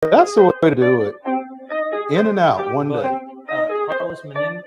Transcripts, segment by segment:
That's the way to do it. In and out one day. Carlos Mendez.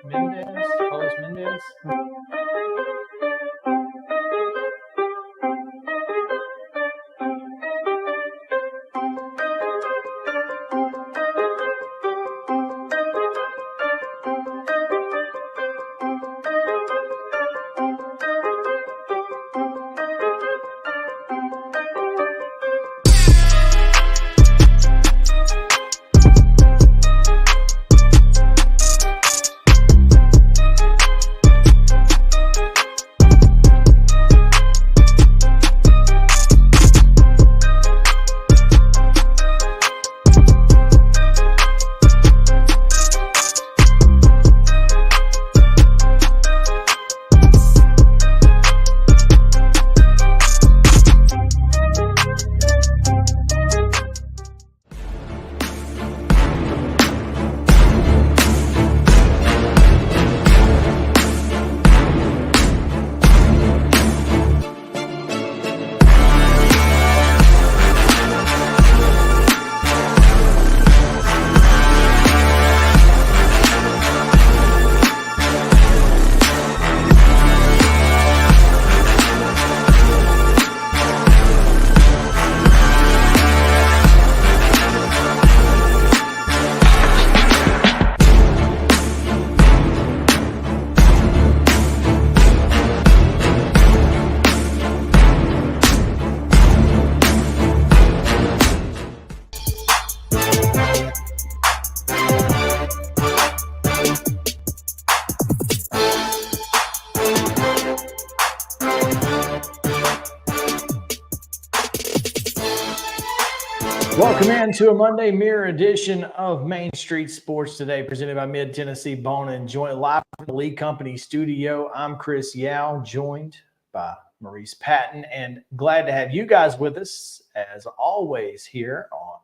Welcome into a Monday Mirror edition of Main Street Sports Today, presented by Mid Tennessee Bone and Joint, live from the Lee Company studio. I'm Chris Yao, joined by Maurice Patton, and glad to have you guys with us, as always, here on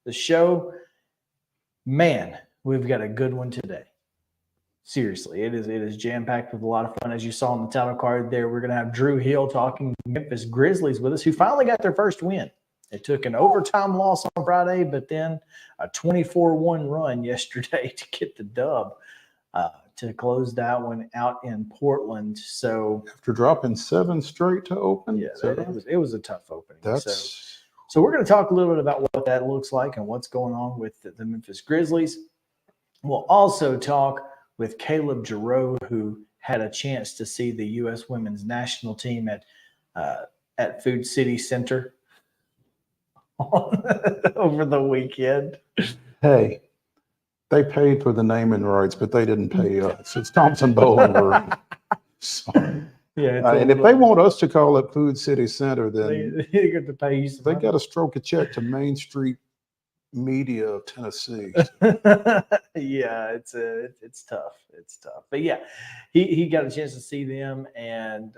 the show. Man, we've got a good one today. Seriously, it is jam-packed with a lot of fun. As you saw on the title card there, we're going to have Drew Hill talking Memphis Grizzlies with us, who finally got their first win. They took an overtime loss on Friday, but then a 24-1 run yesterday to get the dub to close that one out in Portland. So after dropping 7 straight to open, yeah, it was a tough opening. That's... So we're going to talk a little bit about what that looks like and what's going on with the Memphis Grizzlies. We'll also talk with Caleb JARREAU, who had a chance to see the U.S. women's national team at Food City Center over the weekend. Hey, they paid for the naming rights, but they didn't pay us. It's Thompson Bowling Green. Sorry. Yeah, and if they want us to call it Food City Center, then they got to pay you. They got to stroke a check to Main Street Media of Tennessee. Yeah, it's tough. It's tough. But yeah, he got a chance to see them, and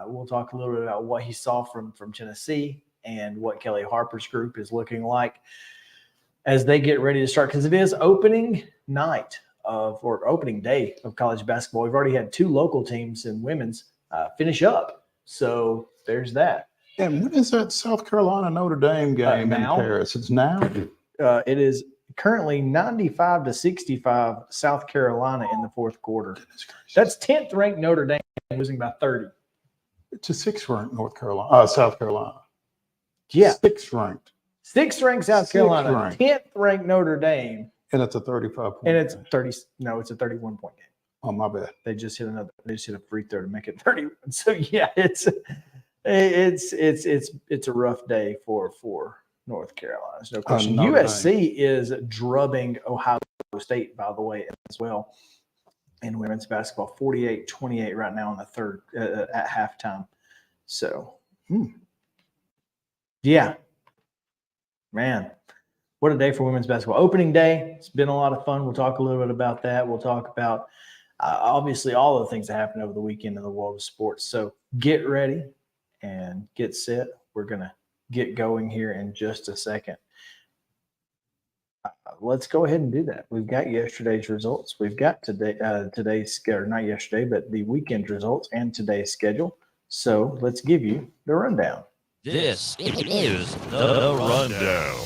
we'll talk a little bit about what he saw from Tennessee and what Kelly Harper's group is looking like as they get ready to start, because it is opening night or opening day of college basketball. We've already had 2 local teams in women's finish up, so there's that. And when is that South Carolina Notre Dame game in Paris? It's now. It is currently 95-65 South Carolina in the fourth quarter. That's 10th ranked Notre Dame losing by 30. It's a 6th ranked South Carolina. Yeah. 6th ranked. 6th ranked South Carolina, 10th ranked Notre Dame. And it's a 35-point And it's game. 30. No, it's a 31-point game. Oh, my bad. They just hit a free throw to make it 31. So yeah, it's a rough day for North Carolina. There's no question. USC is drubbing Ohio State, by the way, as well, in women's basketball. 48-28 right now in the third at halftime. So, yeah, man, what a day for women's basketball. Opening day. It's been a lot of fun. We'll talk a little bit about that. We'll talk about obviously all the things that happened over the weekend in the world of sports. So get ready and get set. We're going to get going here in just a second. Let's go ahead and do that. We've got yesterday's results. We've got today's, or not yesterday, but the weekend results and today's schedule. So let's give you the rundown. This is the rundown.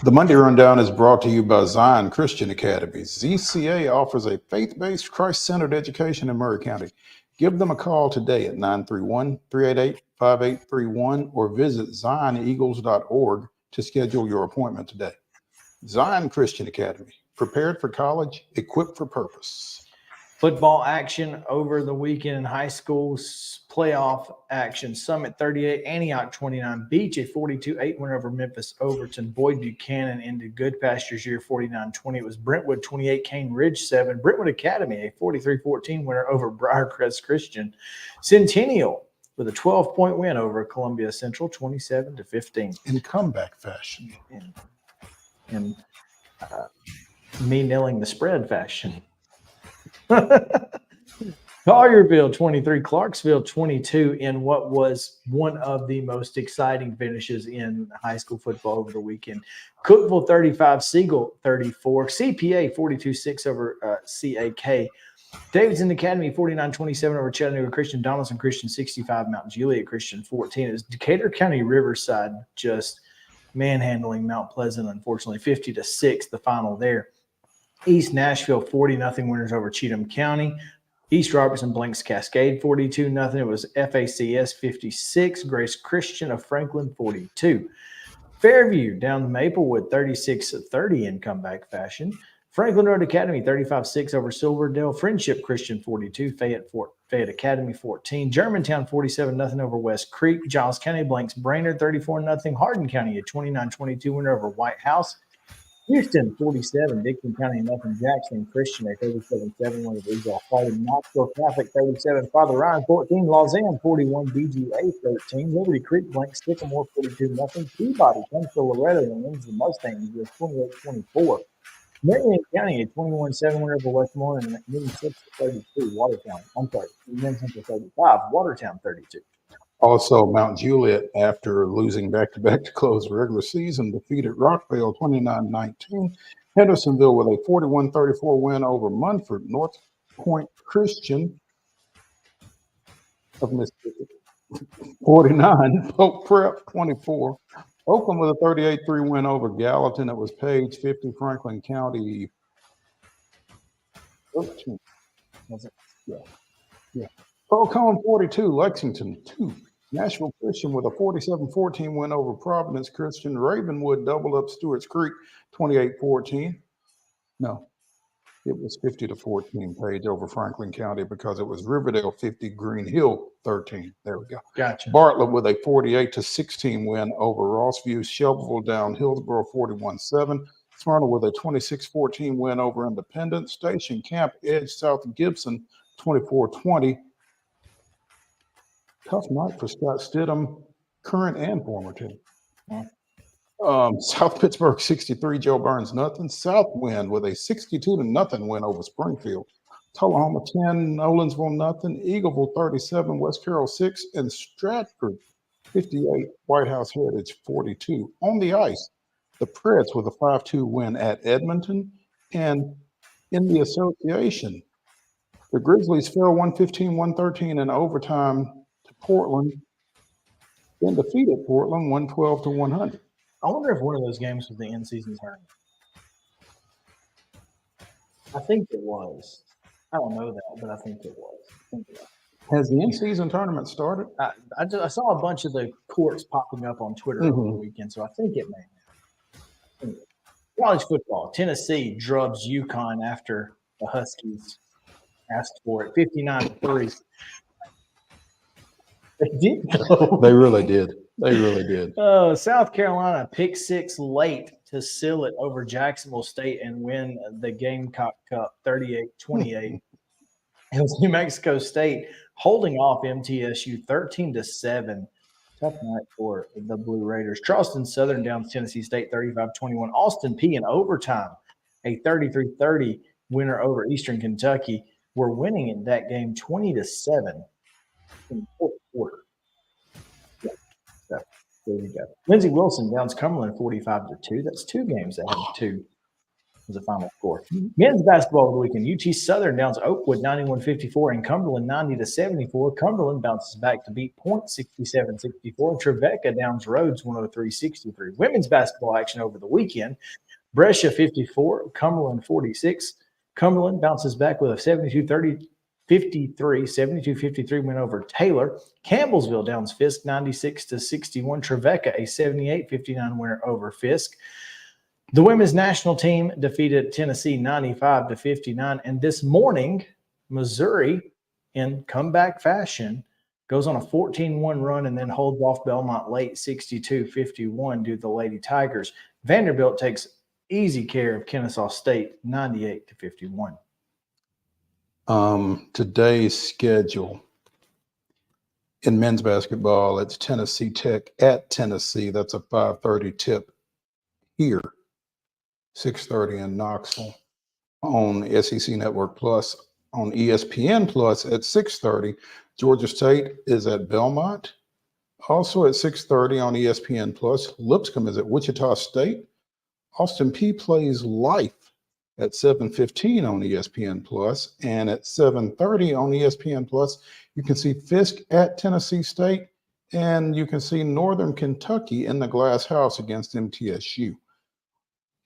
The Monday Rundown is brought to you by Zion Christian Academy. ZCA offers a faith-based, Christ-centered education in Murray County. Give them a call today at 931-388-5831 or visit zioneagles.org to schedule your appointment today. Zion Christian Academy, prepared for college, equipped for purpose. Football action over the weekend in high schools. Playoff action. Summit 38, Antioch 29, Beach a 42-8 win over Memphis Overton. Boyd Buchanan into Good Pastures Year 49-20. It was Brentwood 28, Cane Ridge 7. Brentwood Academy a 43-14 winner over Briarcrest Christian. Centennial with a 12-point win over Columbia Central 27-15. In comeback fashion. In me nailing the spread fashion. Collierville 23, Clarksville 22 in what was one of the most exciting finishes in high school football over the weekend. Cookville 35, Siegel 34, CPA 42-6 over CAK. Davidson Academy 49-27 over Chattanooga Christian, Donaldson Christian 65, Mount Juliet Christian 14. It was Decatur County Riverside just manhandling Mount Pleasant, unfortunately 50-6 the final there. East Nashville 40-0 winners over Cheatham County. East Robertson Blanks Cascade 42-0. It was FACS 56. Grace Christian of Franklin 42. Fairview down to Maplewood 36-30 in comeback fashion. Franklin Road Academy 35-6 over Silverdale. Friendship Christian 42. Fayette Academy 14. Germantown 47-0 over West Creek. Giles County Blanks Brainerd 34-0. Hardin County a 29-22 winner over White House. Houston 47, Dixon County nothing. Jackson Christian a 37-7 winner of Eagle Fighting. Knoxville Catholic 37, Father Ryan 14, Lausanne 41, BGA 13, Liberty Creek Blank Sycamore 42-0. Peabody comes to Loretto and wins the Mustangs with 28-24. Marion County a 21-7 winner over Westmoreland and winning 6-32. Watertown, I'm sorry, wins 35. Watertown 32. Also, Mount Juliet, after losing back-to-back to close the regular season, defeated Rockville 29-19. Hendersonville with a 41-34 win over Munford. North Point Christian of Mississippi 49. Pope Prep 24. Oakland with a 38-3 win over Gallatin. It was Page 50. Franklin County 13. Was it? Yeah. Polcone 42. Lexington 2. Nashville Christian with a 47-14 win over Providence Christian. Ravenwood doubled up Stewart's Creek 28-14. No, it was 50-14 Page over Franklin County because it was Riverdale 50, Green Hill 13. There we go. Gotcha. Bartlett with a 48-16 win over Rossview. Shelbyville down Hillsborough 41-7. Smyrna with a 26-14 win over Independence. Station Camp Edge South Gibson 24-20. Tough night for Scott Stidham, current and former team. South Pittsburgh 63, Joe Burns nothing. Southwind with a 62-0 win over Springfield. Tullahoma 10, Nolensville nothing. Eagleville 37, West Carroll 6, and Stratford 58, White House Heritage 42. On the ice, the Preds with a 5-2 win at Edmonton. And in the association, the Grizzlies fell 115-113 in overtime to Portland, then defeated Portland 112-100. I wonder if one of those games was the in-season tournament. I think it was. I don't know that, but I think it was. Has the in-season tournament started? I saw a bunch of the courts popping up on Twitter over the weekend, so I think it may have. College football. Tennessee drubs UConn after the Huskies asked for it. 59-3. They did go. They really did. They really did. South Carolina pick six late to seal it over Jacksonville State and win the Gamecock Cup 38-28. It was New Mexico State holding off MTSU 13-7. Tough night for the Blue Raiders. Charleston Southern down to Tennessee State 35-21. Austin Peay in overtime, a 33-30 winner over Eastern Kentucky. We're winning in that game 20-7 in the fourth quarter. Yeah. So there you go. Lindsey Wilson downs Cumberland 45-2. That's two games that have two was the final score. Men's basketball of the weekend. UT Southern downs Oakwood 91-54 and Cumberland 90-74. Cumberland bounces back to beat Point 67-64. Trevecca downs Rhodes 103-63. Women's basketball action over the weekend. Brescia 54, Cumberland 46. Cumberland bounces back with a 72-53 win over Taylor. Campbellsville downs Fisk 96-61. Trevecca a 78-59 winner over Fisk. The women's national team defeated Tennessee 95-59. And this morning, Missouri, in comeback fashion, goes on a 14-1 run and then holds off Belmont late 62-51 due to the Lady Tigers. Vanderbilt takes easy care of Kennesaw State 98-51. Today's schedule in men's basketball, it's Tennessee Tech at Tennessee. That's a 5:30 tip here. 6:30 in Knoxville on SEC Network Plus. On ESPN Plus at 6:30, Georgia State is at Belmont. Also at 6:30 on ESPN Plus, Lipscomb is at Wichita State. Austin Peay plays Life at 7:15 on ESPN Plus, and at 7:30 on ESPN Plus, you can see Fisk at Tennessee State, and you can see Northern Kentucky in the Glass House against MTSU.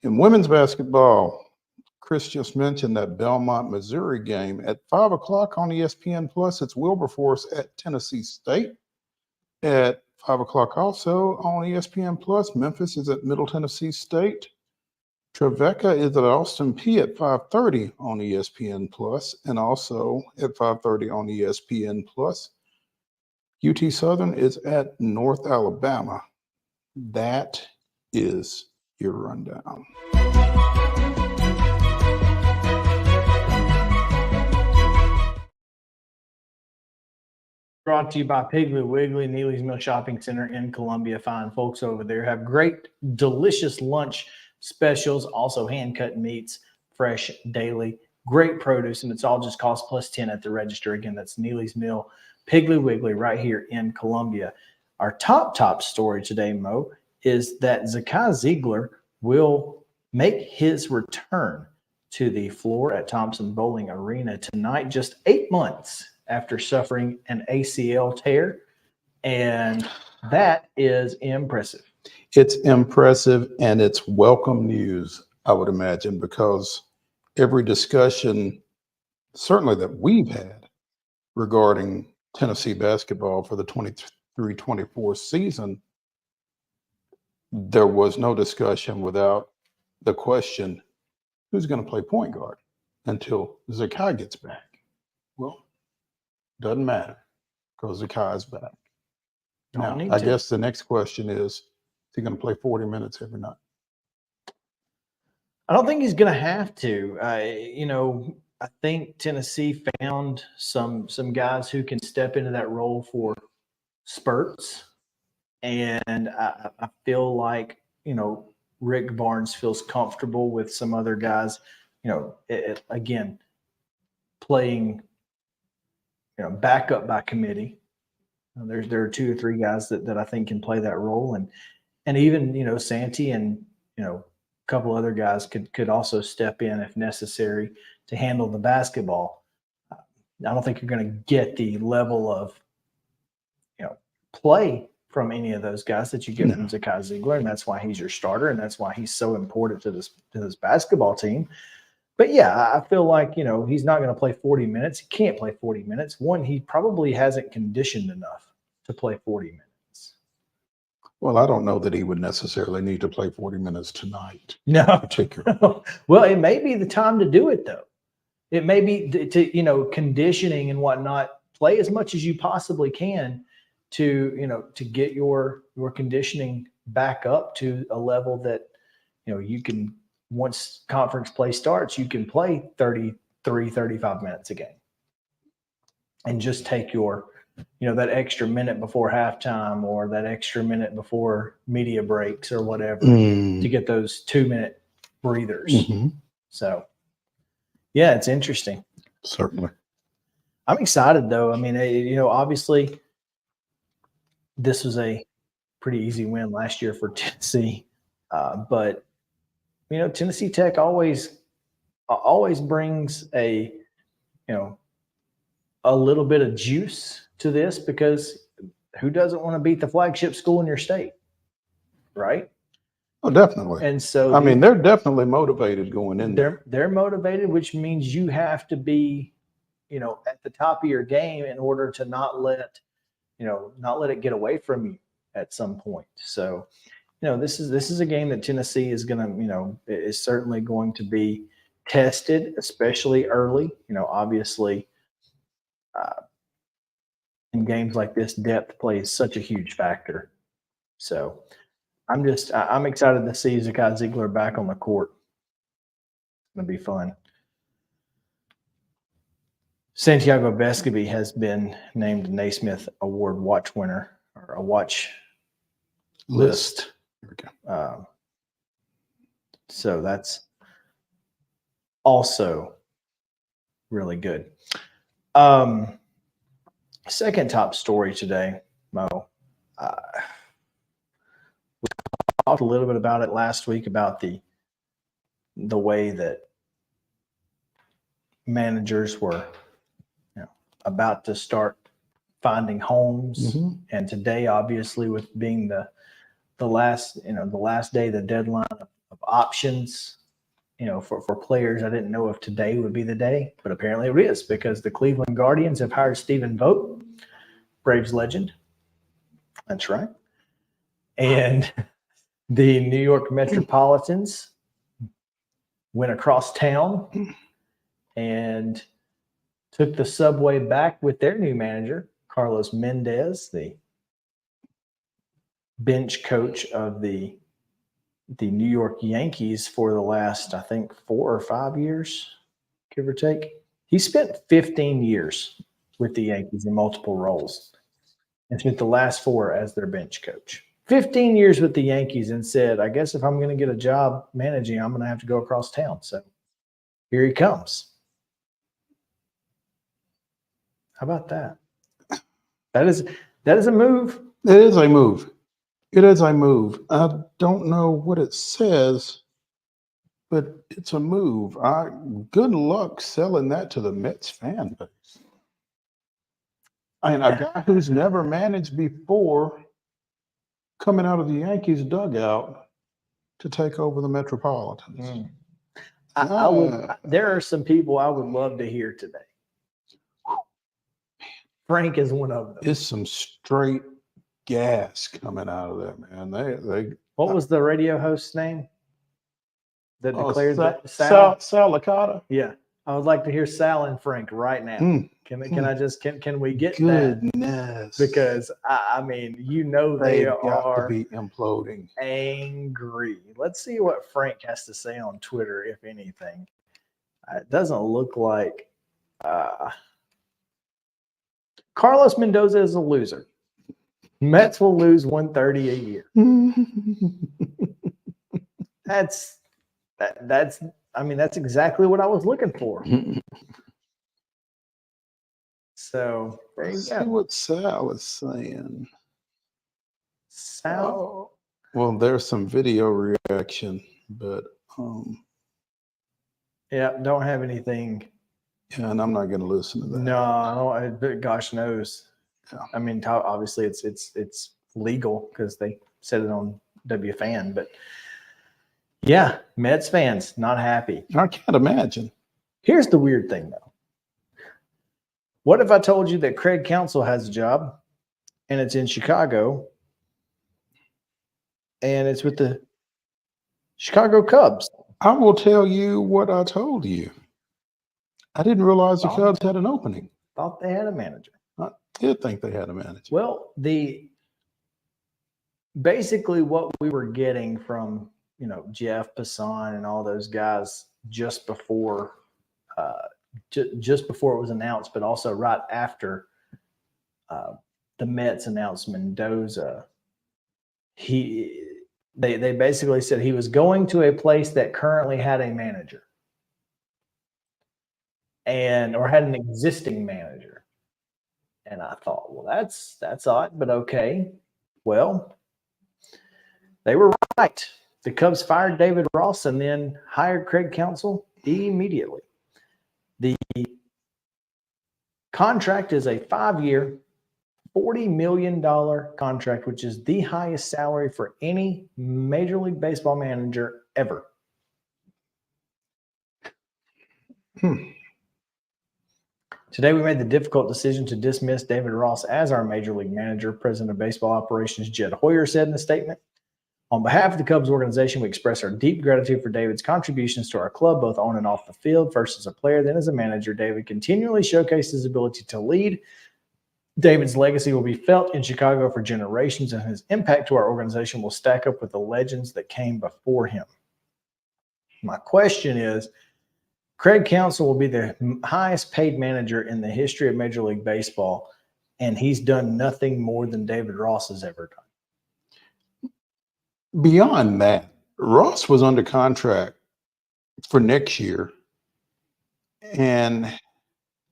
In women's basketball, Chris just mentioned that Belmont, Missouri game at 5 o'clock on ESPN Plus. It's Wilberforce at Tennessee State. At 5 o'clock also on ESPN Plus, Memphis is at Middle Tennessee State. Trevecca is at Austin Peay at 5:30 on ESPN Plus, and also at 5:30 on ESPN Plus. UT Southern is at North Alabama. That is your rundown. Brought to you by Piggly Wiggly, Neely's Mill Shopping Center in Columbia. Fine folks over there have great, delicious lunch specials, also hand-cut meats, fresh daily, great produce, and it's all just cost plus 10 at the register. Again, that's Neely's Mill, Piggly Wiggly right here in Columbia. Our top story today, Mo, is that Zakai Ziegler will make his return to the floor at Thompson Bowling Arena tonight, just 8 months after suffering an ACL tear, and that is impressive. It's impressive, and it's welcome news, I would imagine, because every discussion, certainly that we've had regarding Tennessee basketball for the 23-24 season, there was no discussion without the question, who's going to play point guard until Zakai gets back? Well, doesn't matter because Zakai is back. Now, I guess the next question is he going to play 40 minutes every night? I don't think he's going to have to. I think Tennessee found some guys who can step into that role for spurts. And I feel like, Rick Barnes feels comfortable with some other guys, again, playing, backup by committee. There are 2 or 3 guys that I think can play that role. And even, Santee and, a couple other guys could also step in if necessary to handle the basketball. I don't think you're going to get the level of, play from any of those guys that you get from Zakai Ziegler, and that's why he's your starter, and that's why he's so important to this basketball team. But yeah, I feel like, he's not going to play 40 minutes. He can't play 40 minutes. One, he probably hasn't conditioned enough to play 40 minutes. Well, I don't know that he would necessarily need to play 40 minutes tonight. No. Particularly. Well, it may be the time to do it, though. It may be to conditioning and whatnot. Play as much as you possibly can to get your conditioning back up to a level that, you can, once conference play starts, you can play 33, 35 minutes a game and just take your, that extra minute before halftime or that extra minute before media breaks or whatever to get those 2-minute breathers. So, yeah, it's interesting. Certainly. I'm excited, though. I mean, obviously this was a pretty easy win last year for Tennessee, but Tennessee Tech always brings a little bit of juice to this, because who doesn't want to beat the flagship school in your state, right? Oh, definitely. And so I mean, they're definitely motivated going in there. they're motivated, which means you have to be, at the top of your game in order to not let it get away from you at some point. So, this is a game that Tennessee is going to, is certainly going to be tested, especially early. Obviously, in games like this, depth plays such a huge factor. So, I'm excited to see Zakai Ziegler back on the court. It's going to be fun. Santiago Vescovi has been named Naismith Award watch winner, or a watch list. So that's also really good. Second top story today, Mo. We talked a little bit about it last week, about the way that managers were about to start finding homes. Mm-hmm. And today, obviously, with being the last day, the deadline of options, for players, I didn't know if today would be the day, but apparently it is, because the Cleveland Guardians have hired Stephen Vogt, Braves legend. That's right. And the New York Metropolitans went across town and took the subway back with their new manager, Carlos Mendez, the bench coach of the New York Yankees for the last, I think, 4 or 5 years, give or take. He spent 15 years with the Yankees in multiple roles and spent the last 4 as their bench coach. 15 years with the Yankees, and said, I guess if I'm going to get a job managing, I'm going to have to go across town. So here he comes. How about that? That is a move. It is a move. It is a move. I don't know what it says, but it's a move. Good luck selling that to the Mets fan base. I mean, a guy who's never managed before coming out of the Yankees dugout to take over the Metropolitans. There are some people I would love to hear today. Frank is one of them. It's some straight gas coming out of there, man. What was the radio host's name that declared that? Sal Licata? Yeah. I would like to hear Sal and Frank right now. Can we get that? Goodness. Because I mean, they got are to be imploding. Angry. Let's see what Frank has to say on Twitter, if anything. It doesn't look like Carlos Mendoza is a loser. Mets will lose 130 a year. That's exactly what I was looking for. So there you go. See what Sal is saying. Sal? Well, there's some video reaction, but yeah, don't have anything. Yeah, and I'm not going to listen to that. No, gosh knows. Yeah. I mean, obviously it's legal because they said it on WFAN, but yeah, Mets fans not happy. I can't imagine. Here's the weird thing, though. What if I told you that Craig Counsell has a job and it's in Chicago and it's with the Chicago Cubs? I will tell you what I told you. I didn't realize the Cubs had an opening. Thought they had a manager. I did think they had a manager. Well, basically what we were getting from Jeff Passan and all those guys just before it was announced, but also right after the Mets announced Mendoza, they basically said he was going to a place that currently had a manager or had an existing manager. And I thought, well, that's odd, but okay. Well, they were right. The Cubs fired David Ross and then hired Craig Counsell immediately. The contract is a 5-year, $40 million contract, which is the highest salary for any Major League Baseball manager ever. Today, we made the difficult decision to dismiss David Ross as our Major League manager, President of Baseball Operations Jed Hoyer said in a statement. On behalf of the Cubs organization, we express our deep gratitude for David's contributions to our club, both on and off the field. First as a player, then as a manager, David continually showcased his ability to lead. David's legacy will be felt in Chicago for generations, and his impact to our organization will stack up with the legends that came before him. My question is, Craig Counsell will be the highest paid manager in the history of Major League Baseball, and he's done nothing more than David Ross has ever done. Beyond that, Ross was under contract for next year, and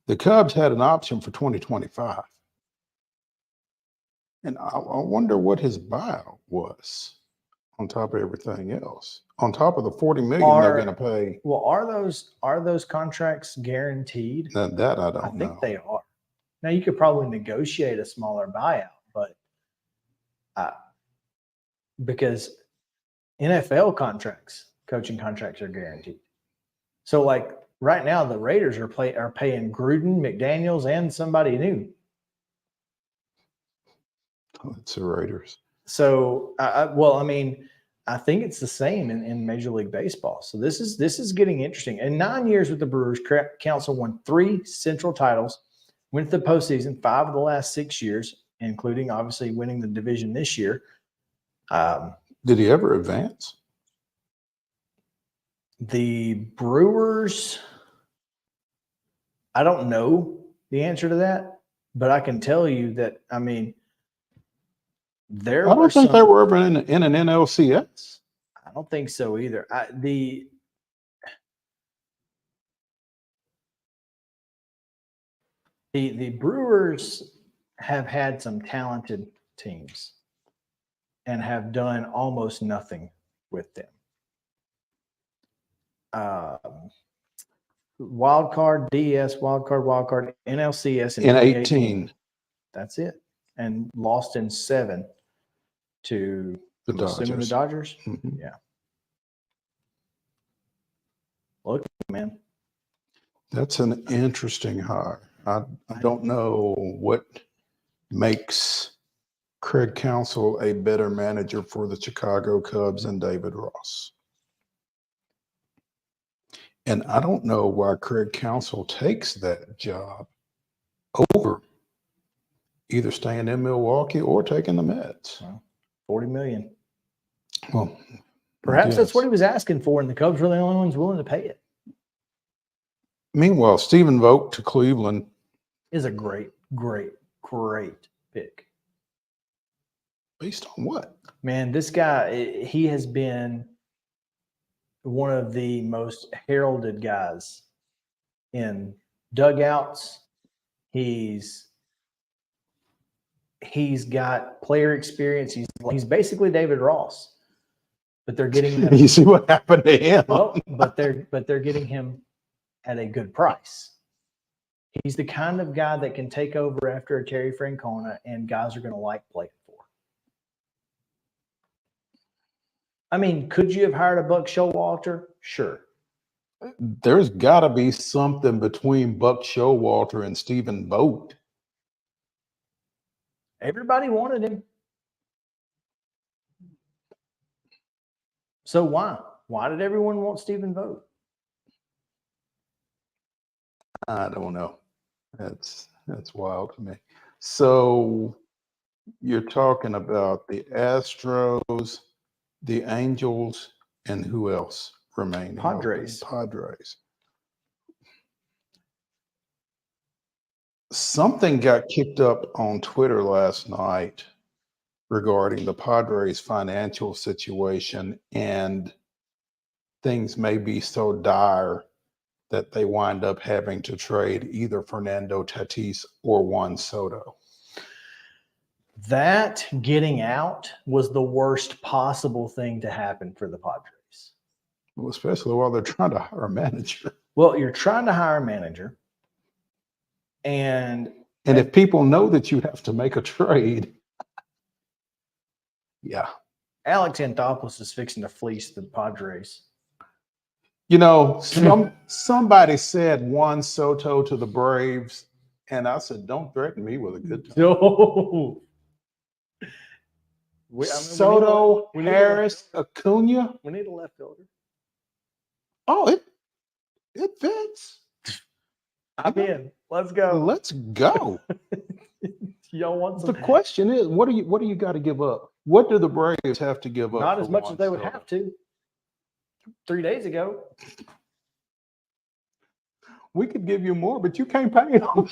the Cubs had an option for 2025. And I wonder what his buyout was on top of everything else, on top of the $40 million they're going to pay. Well, are those contracts guaranteed? That I don't know. I think they are. Now, you could probably negotiate a smaller buyout, but because NFL contracts, coaching contracts are guaranteed. So, like right now, the Raiders are paying Gruden, McDaniels, and somebody new. Oh, it's the Raiders. So, I mean, I think it's the same in Major League Baseball. So this is getting interesting. In 9 years with the Brewers, Counsell won 3 Central titles, went to the postseason 5 of the last 6 years, including obviously winning the division this year. Did he ever advance? The Brewers, I don't know the answer to that, but I can tell you that, I mean, I don't think they were ever in an NLCS. I don't think so either. The Brewers have had some talented teams and have done almost nothing with them. Wild card, DS, wild card, NLCS in 18. That's it. And lost in 7 to The Dodgers. Mm-hmm. Yeah. Look, man. That's an interesting hire. I don't know what makes Craig Counsell a better manager for the Chicago Cubs than David Ross. And I don't know why Craig Counsell takes that job over either staying in Milwaukee or taking the Mets. Well, $40 million. Well, perhaps that's what he was asking for, and the Cubs were the only ones willing to pay it. Meanwhile, Stephen Vogt to Cleveland is a great pick. Based on what? Man, this guy, he has been one of the most heralded guys in dugouts. He's got player experience. He's basically David Ross, but they're getting him. You see what happened to him? Well, but they're getting him at a good price. He's the kind of guy that can take over after a Terry Francona, and guys are going to like playing for. I mean, could you have hired a Buck Showalter? Sure. There's got to be something between Buck Showalter and Stephen Vogt. Everybody wanted him. So why? Why did everyone want Stephen Vogt? I don't know. That's wild to me. So you're talking about the Astros, the Angels, and who else remaining? Padres. Padres. Something got kicked up on Twitter last night regarding the Padres' financial situation, and things may be so dire that they wind up having to trade either Fernando Tatis or Juan Soto. That getting out was the worst possible thing to happen for the Padres. Well, especially while they're trying to hire a manager. Well, you're trying to hire a manager, and if people know that you have to make a trade, yeah. Alex Anthopoulos is fixing to fleece the Padres. You know, somebody said Juan Soto to the Braves, and I said, "Don't threaten me with a good time." No. Soto, Harris, Acuna. We need a left fielder. Oh, it fits. I'm in. Let's go. Let's go. Y'all want some? The question is, what do you got to give up? What do the Braves have to give up? Not as much Juan as they would Soto? have to. 3 days ago. We could give you more, but you can't pay them.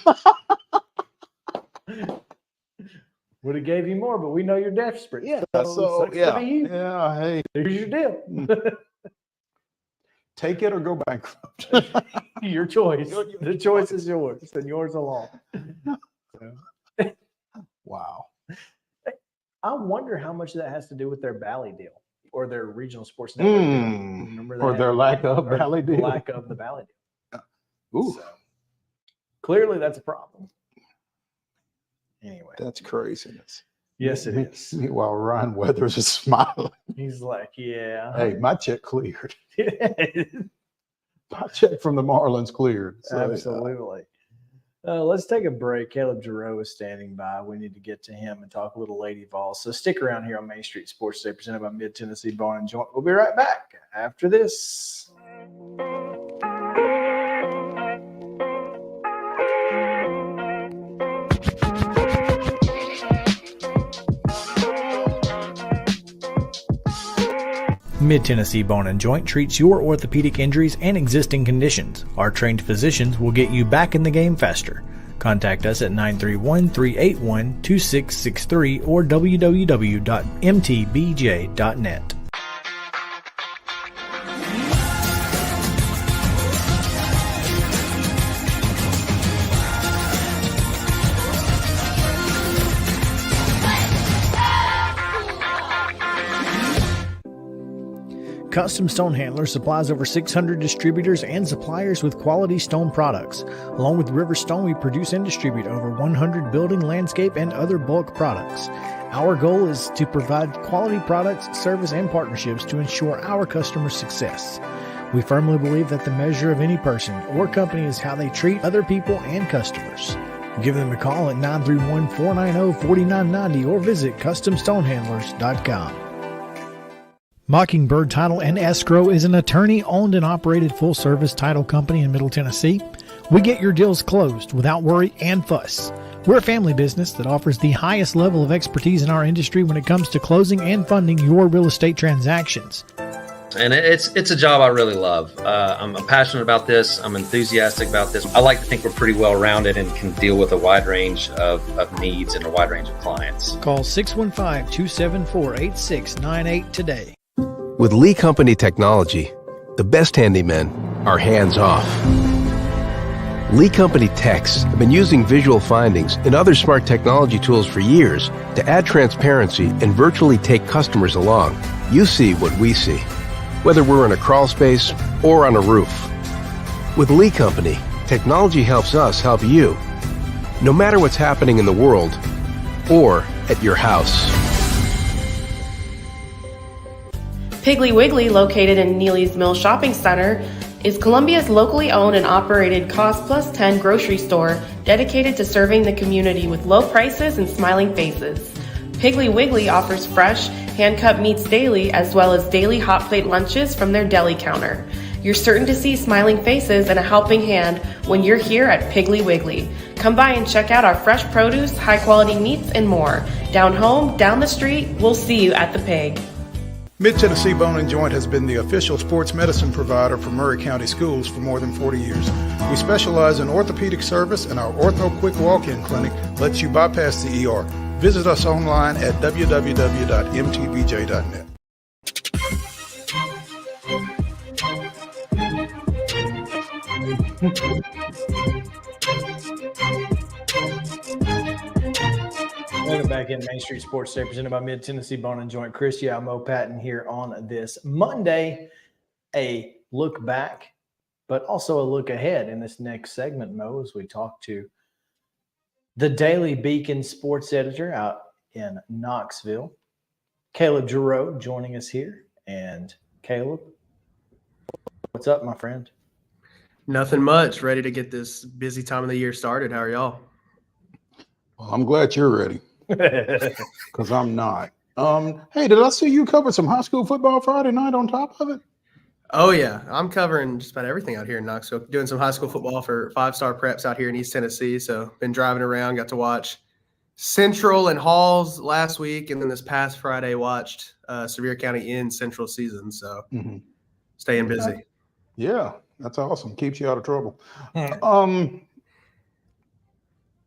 Would have gave you more, but we know you're desperate. Yeah. Sucks to be you. Yeah. Hey, Here's your deal. take it or go bankrupt. Your choice. The choice is yours, and yours alone. So. Wow. I wonder how much that has to do with their Valley deal or their regional sports network. Remember Or that? their lack of Or Valley deal. lack of the Valley deal. Ooh, So, clearly, that's a problem. Anyway, that's craziness. yes, it is. Meanwhile, Ryan Weathers is smiling. He's like, yeah. Hey, my check cleared. My check from the Marlins cleared. So, Absolutely. Let's take a break. Caleb JARREAU is standing by. We need to get to him and talk a little Lady Vols. So stick around here on Main Street Sports Day, presented by Mid-Tennessee Bone and Joint. We'll be right back after this. Mid-Tennessee Bone and Joint treats your orthopedic injuries and existing conditions. Our trained physicians will get you back in the game faster. Contact us at 931-381-2663 or www.mtbj.net. Custom Stone Handlers supplies over 600 distributors and suppliers with quality stone products. Along with River Stone, we produce and distribute over 100 building, landscape, and other bulk products. Our goal is to provide quality products, service, and partnerships to ensure our customers' success. We firmly believe that the measure of any person or company is how they treat other people and customers. Give them a call at 931-490-4990 or visit CustomStonehandlers.com. Mockingbird Title and Escrow is an attorney-owned and operated full-service title company in Middle Tennessee. We get your deals closed without worry and fuss. We're a family business that offers the highest level of expertise in our industry when it comes to closing and funding your real estate transactions. And it's a job I really love. I'm passionate about this. I'm enthusiastic about this. I like to think we're pretty well-rounded and can deal with a wide range of needs and a wide range of clients. Call 615-274-8698 today. With Lee Company technology, the best handymen are hands-off. Lee Company techs have been using visual findings and other smart technology tools for years to add transparency and virtually take customers along. You see what we see, whether we're in a crawl space or on a roof. With Lee Company, technology helps us help you, no matter what's happening in the world or at your house. Piggly Wiggly, located in Neely's Mill Shopping Center, is Columbia's locally owned and operated Cost Plus 10 grocery store dedicated to serving the community with low prices and smiling faces. Piggly Wiggly offers fresh, hand-cut meats daily as well as daily hot plate lunches from their deli counter. You're certain to see smiling faces and a helping hand when you're here at Piggly Wiggly. Come by and check out our fresh produce, high-quality meats, and more. Down home, down the street, we'll see you at the Pig. Mid-Tennessee Bone and Joint has been the official sports medicine provider for Murray County Schools for more than 40 years. We specialize in orthopedic service, and our Ortho Quick Walk-In Clinic lets you bypass the ER. Visit us online at www.mtbj.net. Welcome back back in Main Street Sports Day, presented by Mid Tennessee Bone and Joint. Chris Yao, Mo Patton here on this Monday. A look back, but also a look ahead in this next segment, Mo, as we talk to the Daily Beacon sports editor out in Knoxville, Caleb JARREAU, joining us here. And Caleb, what's up, my friend? Nothing much. Ready to get this busy time of the year started. How are y'all? Well, I'm glad you're ready because I'm not. Hey, did I see you cover some high school football Friday night on top of it? Oh, yeah. I'm covering just about everything out here in Knoxville. Doing some high school football for five-star preps out here in East Tennessee. So been driving around, got to watch Central and Halls last week. And then this past Friday watched Sevier County in Central season. So staying busy. Yeah, that's awesome. Keeps you out of trouble.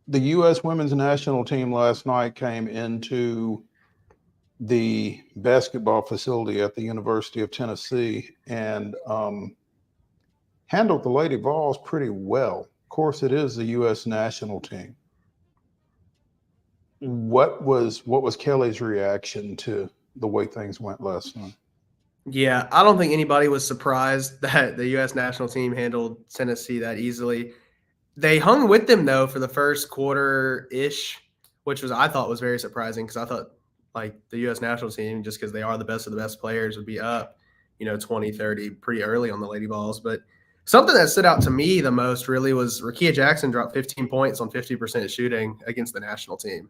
The U.S. women's national team last night came into the basketball facility at the University of Tennessee and handled the Lady Vols pretty well. Of course, it is the U.S. national team. What was Kelly's reaction to the way things went last night? Yeah, I don't think anybody was surprised that the U.S. national team handled Tennessee that easily. They hung with them, though, for the first quarter-ish, which I thought was very surprising because I thought, like, the U.S. national team, just because they are the best of the best players, would be up, 20, 30 pretty early on the Lady Vols. But something that stood out to me the most really was Rakia Jackson dropped 15 points on 50% shooting against the national team.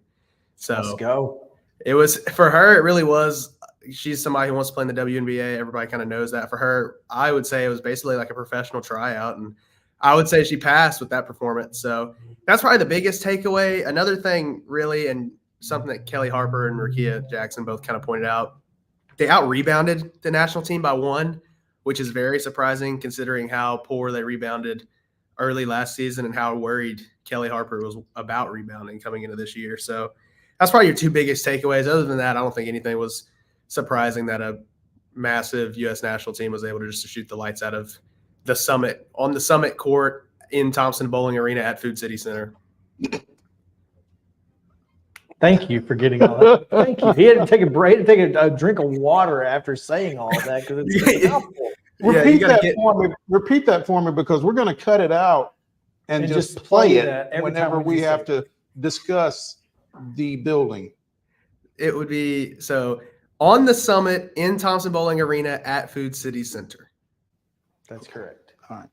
So let's go. It was, for her, it really was. She's somebody who wants to play in the WNBA. Everybody kind of knows that. For her, I would say it was basically like a professional tryout, and I would say she passed with that performance. So that's probably the biggest takeaway. Another thing, really, and something that Kelly Harper and Rakia Jackson both kind of pointed out, they out-rebounded the national team by 1, which is very surprising considering how poor they rebounded early last season and how worried Kelly Harper was about rebounding coming into this year. So that's probably your 2 biggest takeaways. Other than that, I don't think anything was surprising that a massive U.S. national team was able to just shoot the lights out of the Summit on the Summit court in Thompson Bowling Arena at Food City Center. Thank you for getting all that. Thank you. He had to take a break, take a drink of water after saying all of that because it's helpful. Repeat that for me because we're going to cut it out and just play it whenever we have to discuss the building. It would be so on the Summit in Thompson Bowling Arena at Food City Center. That's correct. All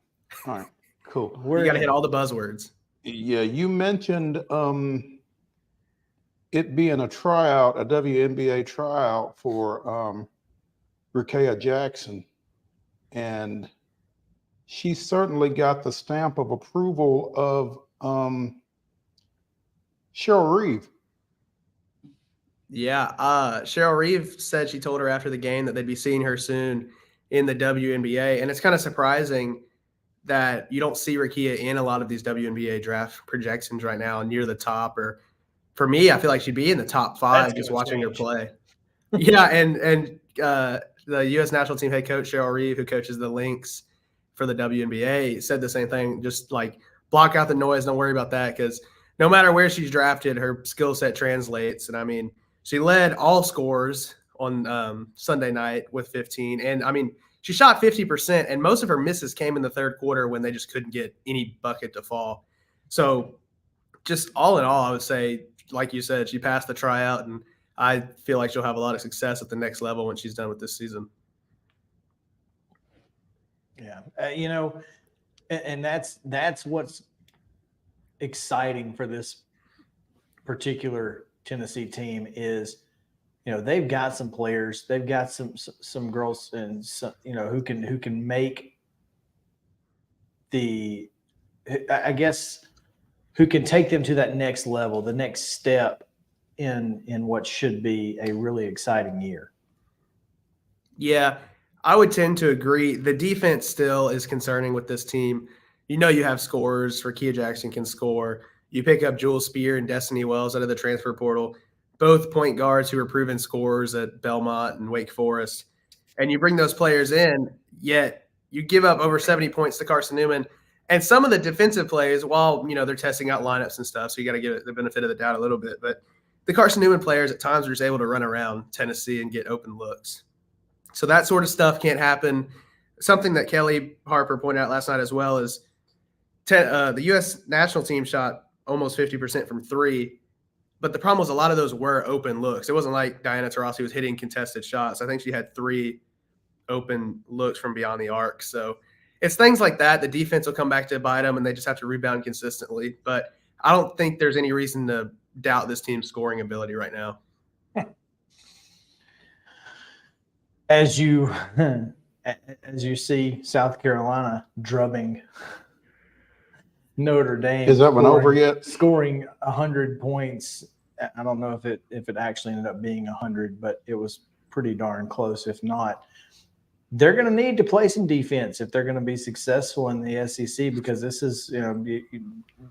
right, cool. You got to hit all the buzzwords. Yeah, you mentioned it being a tryout, a WNBA tryout for Rakia Jackson, and she certainly got the stamp of approval of Cheryl Reeve. Yeah, Cheryl Reeve said she told her after the game that they'd be seeing her soon in the WNBA, and it's kind of surprising that you don't see Rakia in a lot of these WNBA draft projections right now near the top. Or for me, I feel like she'd be in the top 5 just watching her play. Yeah, and the U.S. national team head coach Cheryl Reeve, who coaches the Lynx for the WNBA, said the same thing. Just like block out the noise, don't worry about that because no matter where she's drafted, her skill set translates. And I mean, she led all scorers on Sunday night with 15. And I mean, she shot 50%, and most of her misses came in the third quarter when they just couldn't get any bucket to fall. So just all in all, I would say, like you said, she passed the tryout, and I feel like she'll have a lot of success at the next level when she's done with this season. Yeah. And that's what's exciting for this particular Tennessee team is, they've got some players, they've got some girls and some, who can make the, I guess, who can take them to that next level, the next step in what should be a really exciting year. Yeah, I would tend to agree. The defense still is concerning with this team. You have scorers. Rakia Jackson can score. You pick up Jewel Spear and Destiny Wells out of the transfer portal, both point guards who are proven scorers at Belmont and Wake Forest. And you bring those players in, yet you give up over 70 points to Carson Newman. And some of the defensive plays, while, they're testing out lineups and stuff, so you got to give it the benefit of the doubt a little bit. But the Carson Newman players at times were just able to run around Tennessee and get open looks. So that sort of stuff can't happen. Something that Kelly Harper pointed out last night as well is the U.S. national team shot almost 50% from three, but the problem was a lot of those were open looks. It wasn't like Diana Taurasi was hitting contested shots. I think she had 3 open looks from beyond the arc. So it's things like that. The defense will come back to bite them, and they just have to rebound consistently. But I don't think there's any reason to doubt this team's scoring ability right now. As you see South Carolina drubbing Notre Dame. Is that one over yet? Scoring 100 points. I don't know if it actually ended up being 100, but it was pretty darn close. If not, they're going to need to play some defense if they're going to be successful in the SEC, because this is,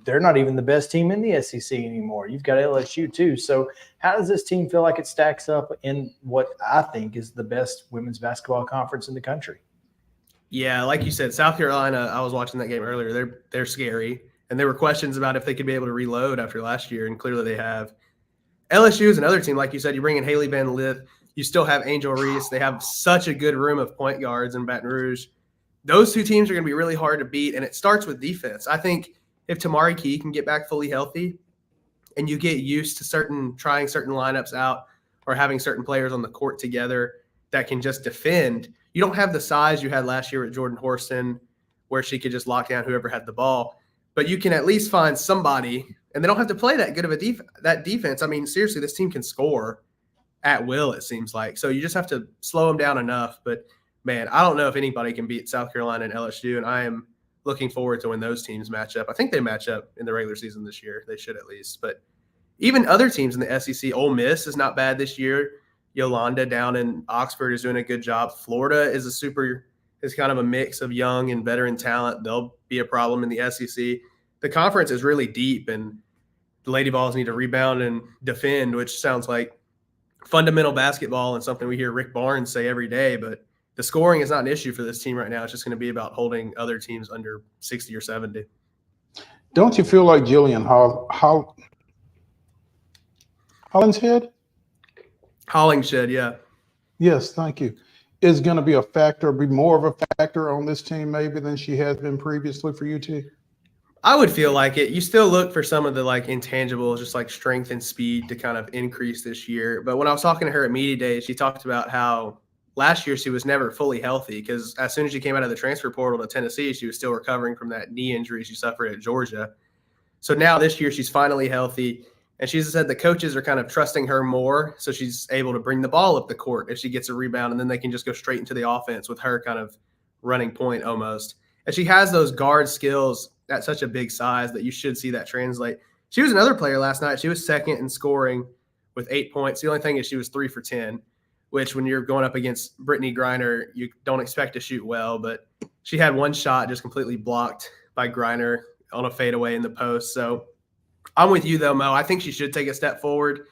they're not even the best team in the SEC anymore. You've got LSU too. So how does this team feel like it stacks up in what I think is the best women's basketball conference in the country? Yeah, like you said, South Carolina, I was watching that game earlier. They're scary. And there were questions about if they could be able to reload after last year, and clearly they have. LSU is another team, like you said. You bring in Haley Van Lith. You still have Angel Reese. They have such a good room of point guards in Baton Rouge. Those two teams are going to be really hard to beat, and it starts with defense. I think if Tamari Key can get back fully healthy and you get used to trying certain lineups out or having certain players on the court together that can just defend, you don't have the size you had last year with Jordan Horston where she could just lock down whoever had the ball. But you can at least find somebody, and they don't have to play that good of that defense. I mean, seriously, this team can score at will, it seems like. So you just have to slow them down enough. But, man, I don't know if anybody can beat South Carolina and LSU, and I am looking forward to when those teams match up. I think they match up in the regular season this year. They should at least. But even other teams in the SEC, Ole Miss is not bad this year. Yolanda down in Oxford is doing a good job. Florida is kind of a mix of young and veteran talent. They'll be a problem in the SEC. The conference is really deep, and the Lady Vols need to rebound and defend, which sounds like fundamental basketball and something we hear Rick Barnes say every day. But the scoring is not an issue for this team right now. It's just going to be about holding other teams under 60 or 70. Don't you feel like Jillian Hollingshead? Hollingshead, yeah. Yes, thank you. Is going to be a factor, be more of a factor on this team maybe than she has been previously for UT? I would feel like it. You still look for some of the intangibles, just like strength and speed, to kind of increase this year. But when I was talking to her at media day, she talked about how last year she was never fully healthy, because as soon as she came out of the transfer portal to Tennessee, she was still recovering from that knee injury she suffered at Georgia. So now this year she's finally healthy. And she said the coaches are kind of trusting her more, so she's able to bring the ball up the court if she gets a rebound, and then they can just go straight into the offense with her kind of running point almost. And she has those guard skills at such a big size that you should see that translate. She was another player last night. She was second in scoring with 8 points. The only thing is she was 3 for 10, which when you're going up against Brittany Griner, you don't expect to shoot well. But she had one shot just completely blocked by Griner on a fadeaway in the post. So I'm with you, though, Mo. I think she should take a step forward,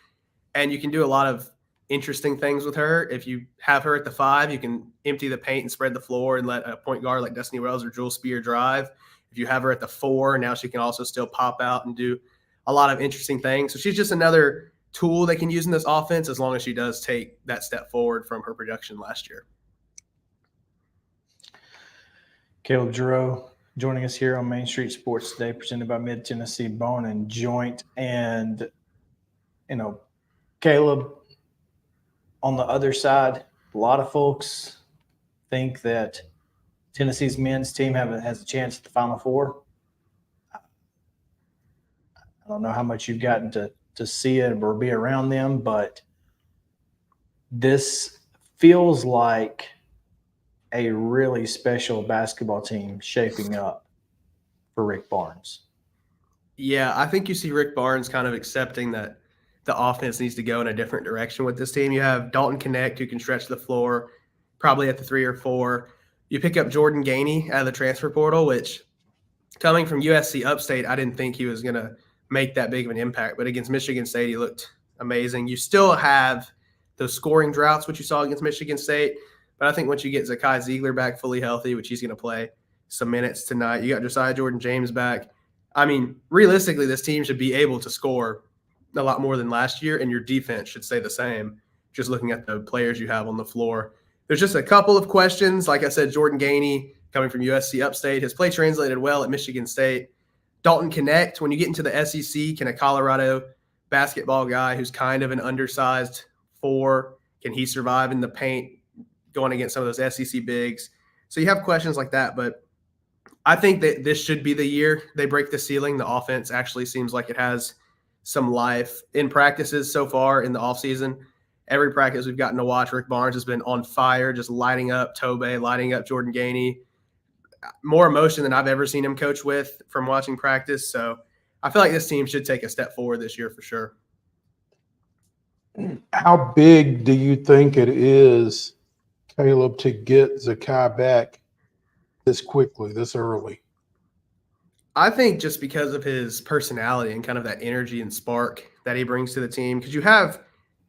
and you can do a lot of interesting things with her. If you have her at the 5, you can empty the paint and spread the floor and let a point guard like Destiny Wells or Jewel Spear drive. If you have her at the 4, now she can also still pop out and do a lot of interesting things. So she's just another tool they can use in this offense, as long as she does take that step forward from her production last year. Caleb JARREAU joining us here on Main Street Sports today, presented by Mid-Tennessee Bone and Joint. And, Caleb, on the other side, a lot of folks think that Tennessee's men's team has a chance at the Final Four. I don't know how much you've gotten to see it or be around them, but this feels like a really special basketball team shaping up for Rick Barnes. Yeah, I think you see Rick Barnes kind of accepting that the offense needs to go in a different direction with this team. You have Dalton Connect, who can stretch the floor, probably at the 3 or 4. You pick up Jordan Gainey out of the transfer portal, which, coming from USC Upstate, I didn't think he was going to make that big of an impact. But against Michigan State, he looked amazing. You still have those scoring droughts, which you saw against Michigan State. But I think once you get Zakai Ziegler back fully healthy, which he's going to play some minutes tonight, you got Josiah Jordan-James back. I mean, realistically, this team should be able to score a lot more than last year, and your defense should stay the same, just looking at the players you have on the floor. There's just a couple of questions. Like I said, Jordan Gainey, coming from USC Upstate, his play translated well at Michigan State. Dalton Connect, when you get into the SEC, can a Colorado basketball guy who's kind of an undersized 4, can he survive in the paint going against some of those SEC bigs? So you have questions like that, but I think that this should be the year they break the ceiling. The offense actually seems like it has some life in practices so far in the offseason. Every practice we've gotten to watch, Rick Barnes has been on fire, just lighting up Tobey, lighting up Jordan Gainey. More emotion than I've ever seen him coach with from watching practice. So I feel like this team should take a step forward this year for sure. How big do you think it is, Caleb, to get Zakai back this quickly, this early? I think just because of his personality and kind of that energy and spark that he brings to the team, because you have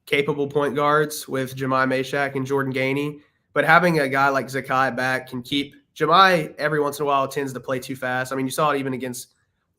capable point guards with Jemai Mashak and Jordan Gainey, but having a guy like Zakai back can keep Jemai every once in a while tends to play too fast. I mean, you saw it even against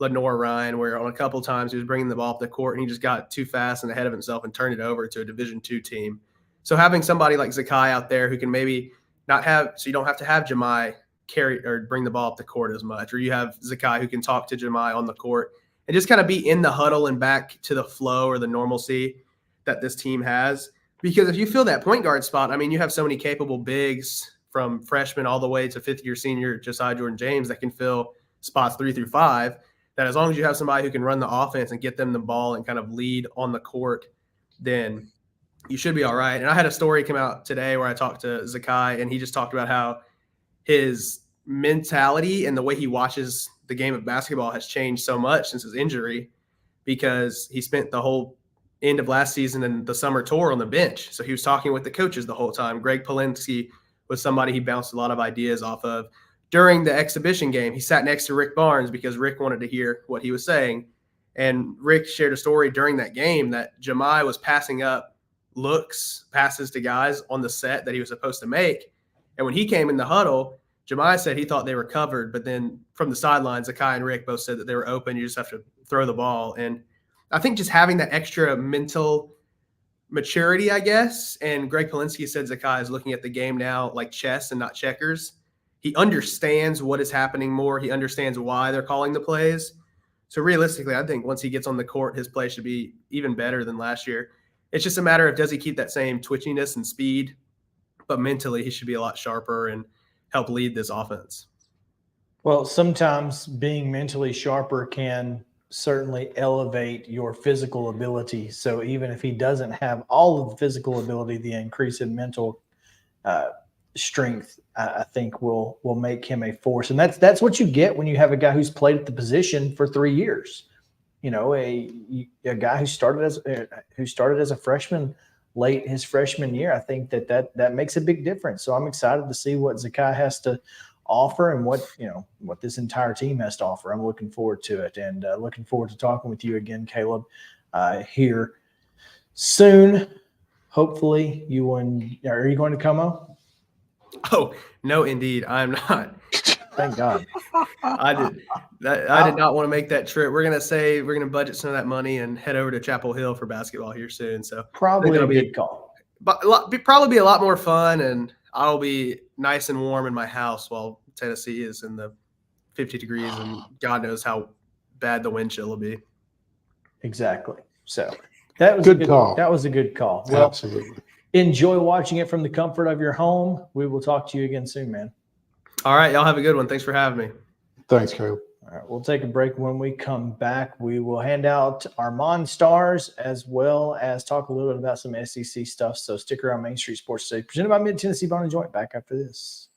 Lenore Ryan, where on a couple of times he was bringing the ball up the court and he just got too fast and ahead of himself and turned it over to a Division II team. So having somebody like Zakai out there who can maybe not have, so you don't have to have Jemai carry or bring the ball up the court as much, or you have Zakai who can talk to Jemai on the court and just kind of be in the huddle and back to the flow or the normalcy that this team has. Because if you fill that point guard spot, I mean, you have so many capable bigs from freshman all the way to fifth-year senior Josiah Jordan-James that can fill spots 3 through 5, that as long as you have somebody who can run the offense and get them the ball and kind of lead on the court, then you should be all right. And I had a story come out today where I talked to Zakai, and he just talked about how his mentality and the way he watches the game of basketball has changed so much since his injury, because he spent the whole end of last season and the summer tour on the bench. So he was talking with the coaches the whole time. Greg Polinsky was somebody he bounced a lot of ideas off of. During the exhibition game, he sat next to Rick Barnes because Rick wanted to hear what he was saying. And Rick shared a story during that game that Jemai was passing up passes to guys on the set that he was supposed to make. And when he came in the huddle, Jemai said he thought they were covered, but then from the sidelines, Zakai and Rick both said that they were open. You just have to throw the ball. And I think just having that extra mental maturity, I guess, and Greg Polinsky said Zakai is looking at the game now like chess and not checkers. He understands what is happening more. He understands why they're calling the plays. So realistically, I think once he gets on the court, his play should be even better than last year. It's just a matter of, does he keep that same twitchiness and speed? But mentally, he should be a lot sharper and help lead this offense. Well, sometimes being mentally sharper can certainly elevate your physical ability. So even if he doesn't have all of the physical ability, the increase in mental strength, I think will make him a force. And that's what you get when you have a guy who's played at the position for 3 years. You know, a guy who started as a freshman late his freshman year. I think that makes a big difference. So I'm excited to see what Zakai has to offer and what this entire team has to offer. I'm looking forward to it, and looking forward to talking with you again, Caleb, here soon. Hopefully are you going to come up? Oh, no, indeed. I'm not. Thank God. I did not want to make that trip. We're going to budget some of that money and head over to Chapel Hill for basketball here soon. So probably a good call. But probably be a lot more fun, and I'll be nice and warm in my house while Tennessee is in the 50 degrees, and God knows how bad the wind chill will be. Exactly. So that was good call. That was a good call. Well, absolutely. Enjoy watching it from the comfort of your home. We will talk to you again soon, man. All right. Y'all have a good one. Thanks for having me. Thanks, Caleb. All right. We'll take a break. When we come back, we will hand out our Monstars as well as talk a little bit about some SEC stuff. So stick around. Main Street Sports Today, presented by Mid-Tennessee Bone & Joint. Back after this.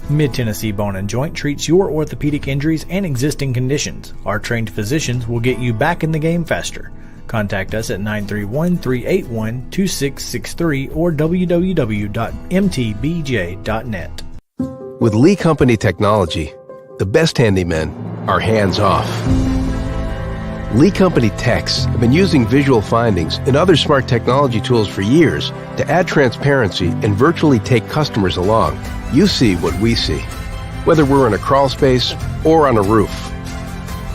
Mid-Tennessee Bone & Joint treats your orthopedic injuries and existing conditions. Our trained physicians will get you back in the game faster. Contact us at 931-381-2663 or www.mtbj.net. With Lee Company technology, the best handymen are hands-off. Lee Company techs have been using visual findings and other smart technology tools for years to add transparency and virtually take customers along. You see what we see, whether we're in a crawl space or on a roof.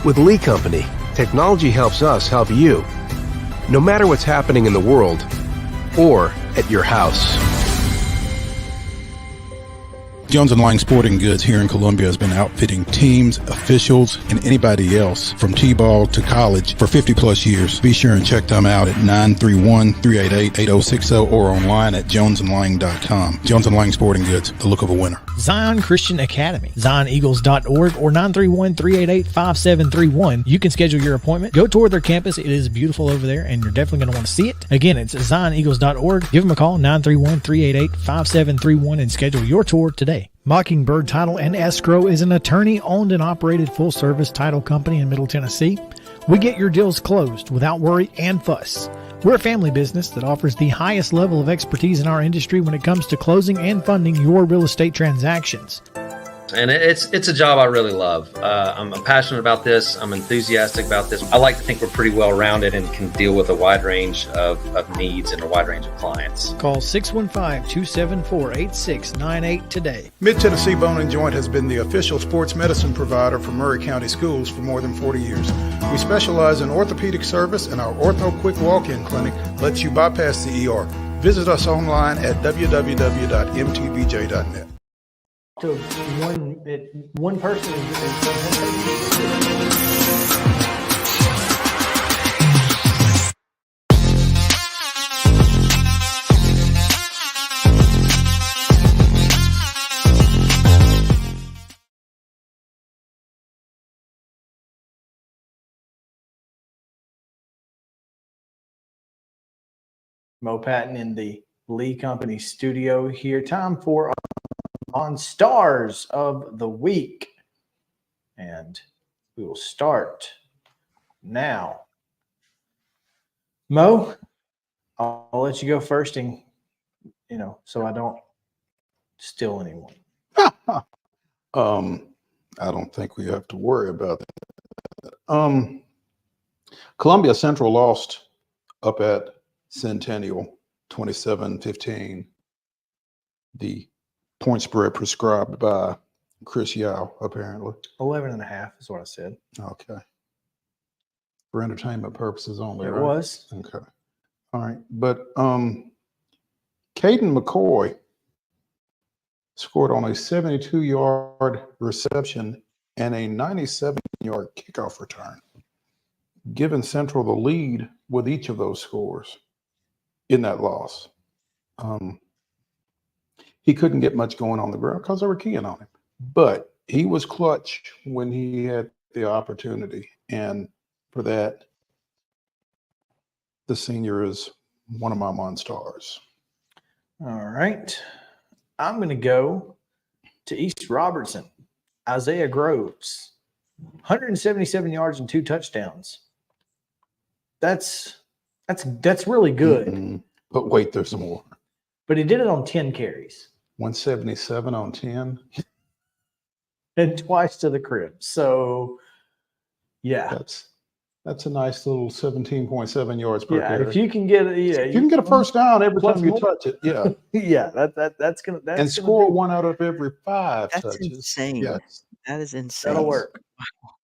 With Lee Company, technology helps us help you, no matter what's happening in the world or at your house. Jones & Lang Sporting Goods here in Columbia has been outfitting teams, officials, and anybody else from T-ball to college for 50 plus years. Be sure and check them out at 931-388-8060 or online at jonesandlang.com. Jones & Lang Sporting Goods, the look of a winner. Zion Christian Academy, zioneagles.org or 931-388-5731. You can schedule your appointment. Go tour their campus. It is beautiful over there, and you're definitely going to want to see it. Again, it's zioneagles.org. Give them a call, 931-388-5731, and schedule your tour today. Mockingbird Title and Escrow is an attorney-owned and operated full-service title company in Middle Tennessee. We get your deals closed without worry and fuss. We're a family business that offers the highest level of expertise in our industry when it comes to closing and funding your real estate transactions. And it's a job I really love. I'm passionate about this. I'm enthusiastic about this. I like to think we're pretty well rounded and can deal with a wide range of needs and a wide range of clients. Call 615-274-8698 today. Mid-Tennessee Bone and Joint has been the official sports medicine provider for Murray County Schools for more than 40 years. We specialize in orthopedic service, and our Ortho Quick Walk-In Clinic lets you bypass the ER. Visit us online at www.mtbj.net. To one person. Mo Patton in the Lee Company studio here. Time for on Stars of the Week. And we will start now. Mo, I'll let you go first, and so I don't steal anyone. I don't think we have to worry about that. Columbia Central lost up at Centennial 27-15. The point spread prescribed by Chris Yao, apparently. 11.5 is what I said. Okay. For entertainment purposes only, It right? was. Okay. All right. But Caden McCoy scored on a 72-yard reception and a 97-yard kickoff return, giving Central the lead with each of those scores in that loss. He couldn't get much going on the ground because they were keying on him. But he was clutch when he had the opportunity. And for that, the senior is one of my Monstars. All right. I'm going to go to East Robertson. Isaiah Groves, 177 yards and 2 touchdowns. That's really good. Mm-hmm. But wait, there's more. But he did it on 10 carries. 177 on 10. And twice to the crib. So, yeah. That's a nice little 17.7 yards per carry. If you can get you can get a first down every time you touch it. Yeah. Yeah, that's gonna score one out of every 5 That's touches. insane. Yes. That is insane. That'll work.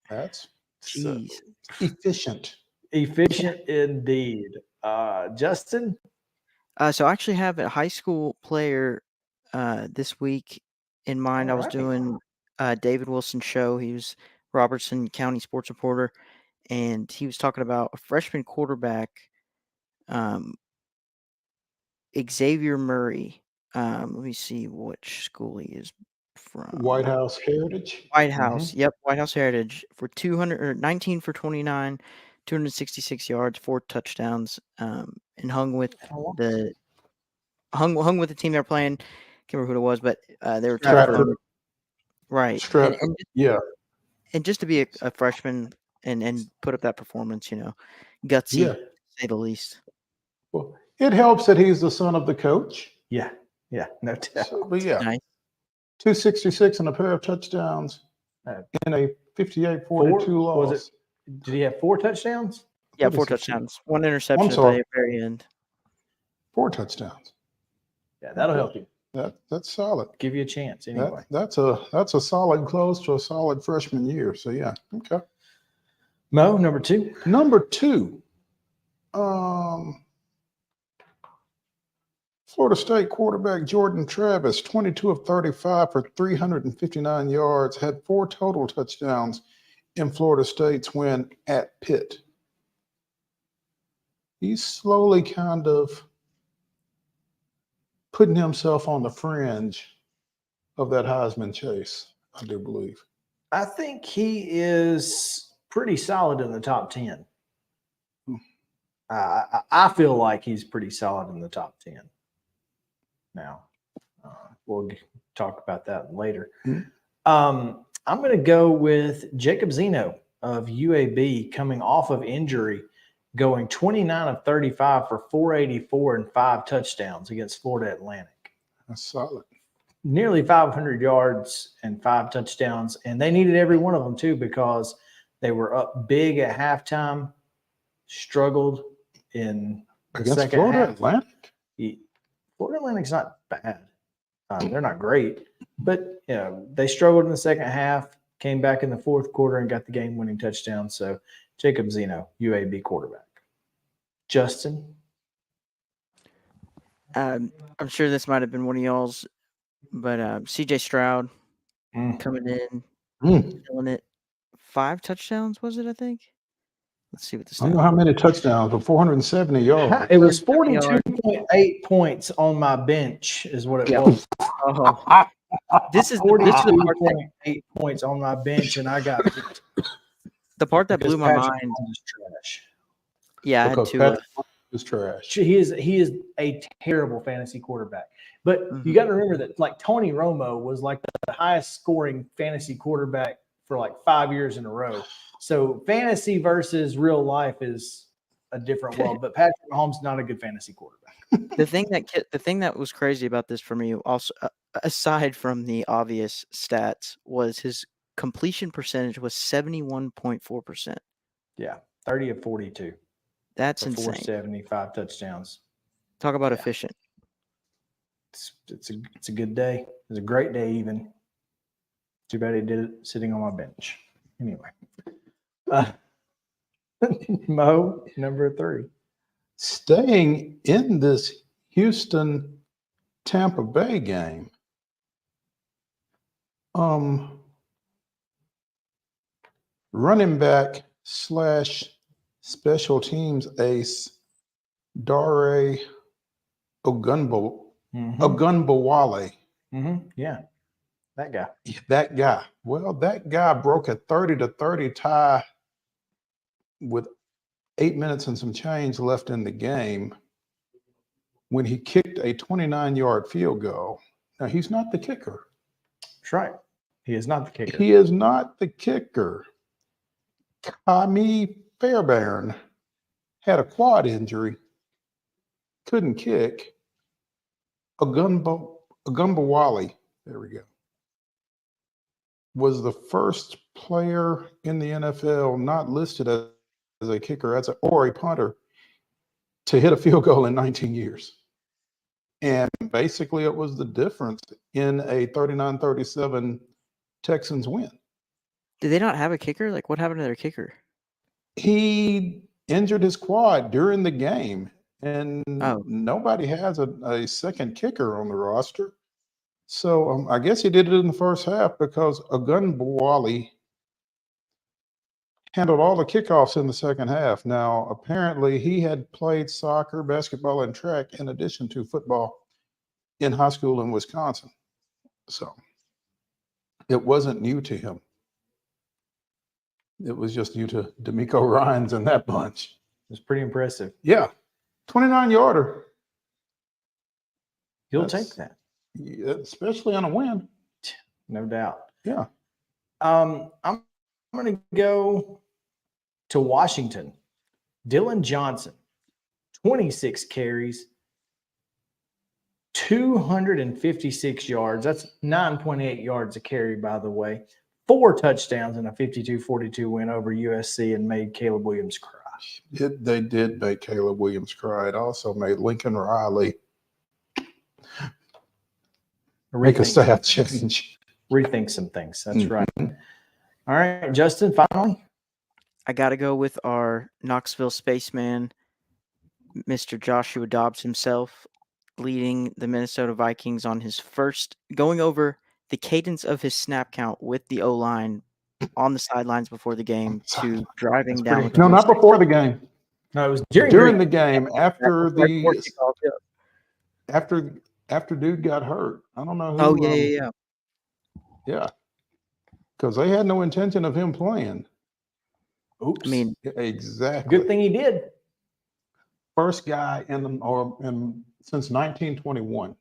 That's Jeez. efficient. Efficient indeed. Justin? So I actually have a high school player this week in mind. I was doing David Wilson's show. He was Robertson County sports reporter, and he was talking about a freshman quarterback, Xavier Murray. Let me see which school he is from. White House Heritage. White House. Yep, White House Heritage for 19 for 29, 266 yards, 4 touchdowns, and hung with the team they're playing. Can't remember who it was, but they were Stratford. Right. Stratford. Yeah. And just to be a freshman and put up that performance, gutsy, to say the least. Well, it helps that he's the son of the coach. Yeah, no doubt. So, but yeah, Nice. 266 and a pair of touchdowns in a 58-42 loss. Did he have 4 touchdowns? Yeah, What 4 is this? touchdowns, 1 interception at sorry. the very end. 4 touchdowns. Yeah, that'll help you. That's solid. Give you a chance anyway. That's a solid close to a solid freshman year. So yeah, okay. Mo, number 2. Number 2, Florida State quarterback Jordan Travis, 22 of 35 for 359 yards, had 4 total touchdowns in Florida State's win at Pitt. He's slowly kind of putting himself on the fringe of that Heisman chase, I do believe. I think he is pretty solid in the top 10. I feel like he's pretty solid in the top 10. Now, we'll talk about that later. I'm going to go with Jacob Zeno of UAB, coming off of injury, going 29 of 35 for 484 and 5 touchdowns against Florida Atlantic. That's solid. Nearly 500 yards and 5 touchdowns, and they needed every one of them too, because they were up big at halftime, struggled in the Against second Florida half. Atlantic? Florida Atlantic's not bad. They're not great, but they struggled in the second half, came back in the fourth quarter and got the game-winning touchdown. So Jacob Zeno, UAB quarterback. Justin? I'm sure this might have been one of y'all's, but CJ Stroud coming in, killing it. 5 touchdowns, was it, I think? Let's see what the I don't know how many touchdowns, but 470 yards. It was 42.8 points on my bench is what it was. Oh. This is the part that, 42.8 points on my bench, and I got the part that blew my mind. Is trash. Yeah, Because I had 2. Patrick is trash. He is a terrible fantasy quarterback. But you got to remember that, like, Tony Romo was like the highest scoring fantasy quarterback for like 5 years in a row. So fantasy versus real life is a different world. But Patrick Mahomes is not a good fantasy quarterback. The thing that was crazy about this for me, also aside from the obvious stats, was his completion percentage was 71.4%. Yeah, 30 of 42. That's for insane. 475 touchdowns. Talk about efficient. It's a good day. It's a great day even. Too bad he did it sitting on my bench. Anyway. Mo, number 3. Staying in this Houston Tampa Bay game, running back / special teams ace JARREAU Ogunbowale. Yeah, that guy. That guy. Well, that guy broke a 30-30 tie with 8 minutes and some change left in the game when he kicked a 29-yard field goal. Now, he's not the kicker. That's right. He is not the kicker. He is not the kicker. Kami Fairbairn had a quad injury, couldn't kick. Ogunbowale, there we go, was the first player in the NFL not listed as a kicker or a punter to hit a field goal in 19 years. And basically it was the difference in a 39-37 Texans win. Did they not have a kicker? Like, what happened to their kicker? He injured his quad during the game, and nobody has a second kicker on the roster. So I guess he did it in the first half because Ogunbowale handled all the kickoffs in the second half. Now, apparently he had played soccer, basketball, and track in addition to football in high school in Wisconsin. So it wasn't new to him. It was just new to D'Amico Ryans and that bunch. It was pretty impressive. Yeah. 29-yarder. He'll take that. Yeah, especially on a win. No doubt. Yeah. I'm going to go to Washington. Dylan Johnson, 26 carries, 256 yards. That's 9.8 yards a carry, by the way. 4 touchdowns in a 52-42 win over USC and made Caleb Williams cry. They did make Caleb Williams cry. It also made Lincoln Riley make a staff change. Rethink some things. That's right. All right, Justin, finally. I got to go with our Knoxville spaceman, Mr. Joshua Dobbs himself, leading the Minnesota Vikings on his first, going over the cadence of his snap count with the O-line on the sidelines before the game to driving down. No, not before the game. No, it was during the game after After dude got hurt. I don't know who. Oh, yeah. Yeah. Because they had no intention of him playing. Oops. I mean, exactly. Good thing he did. First guy since 1921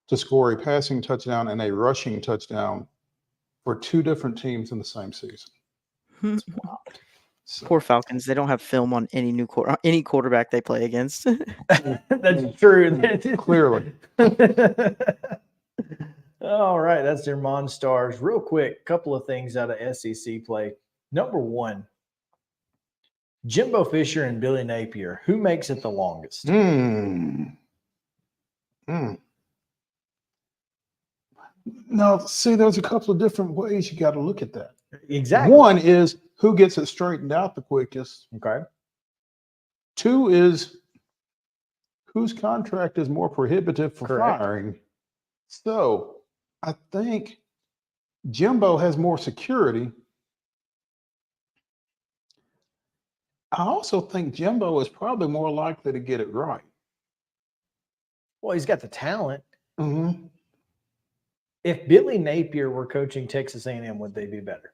to score a passing touchdown and a rushing touchdown for 2 different teams in the same season. So, poor Falcons. They don't have film on any quarterback they play against. That's true. Clearly. All right, that's their Monstars. Real quick, couple of things out of SEC play. Number 1, Jimbo Fisher and Billy Napier. Who makes it the longest? No, see, there's a couple of different ways you got to look at that. Exactly. 1 is who gets it straightened out the quickest. Okay. 2 is whose contract is more prohibitive for firing. So I think Jimbo has more security. I also think Jimbo is probably more likely to get it right. Well, he's got the talent. Mm-hmm. If Billy Napier were coaching Texas A&M, would they be better?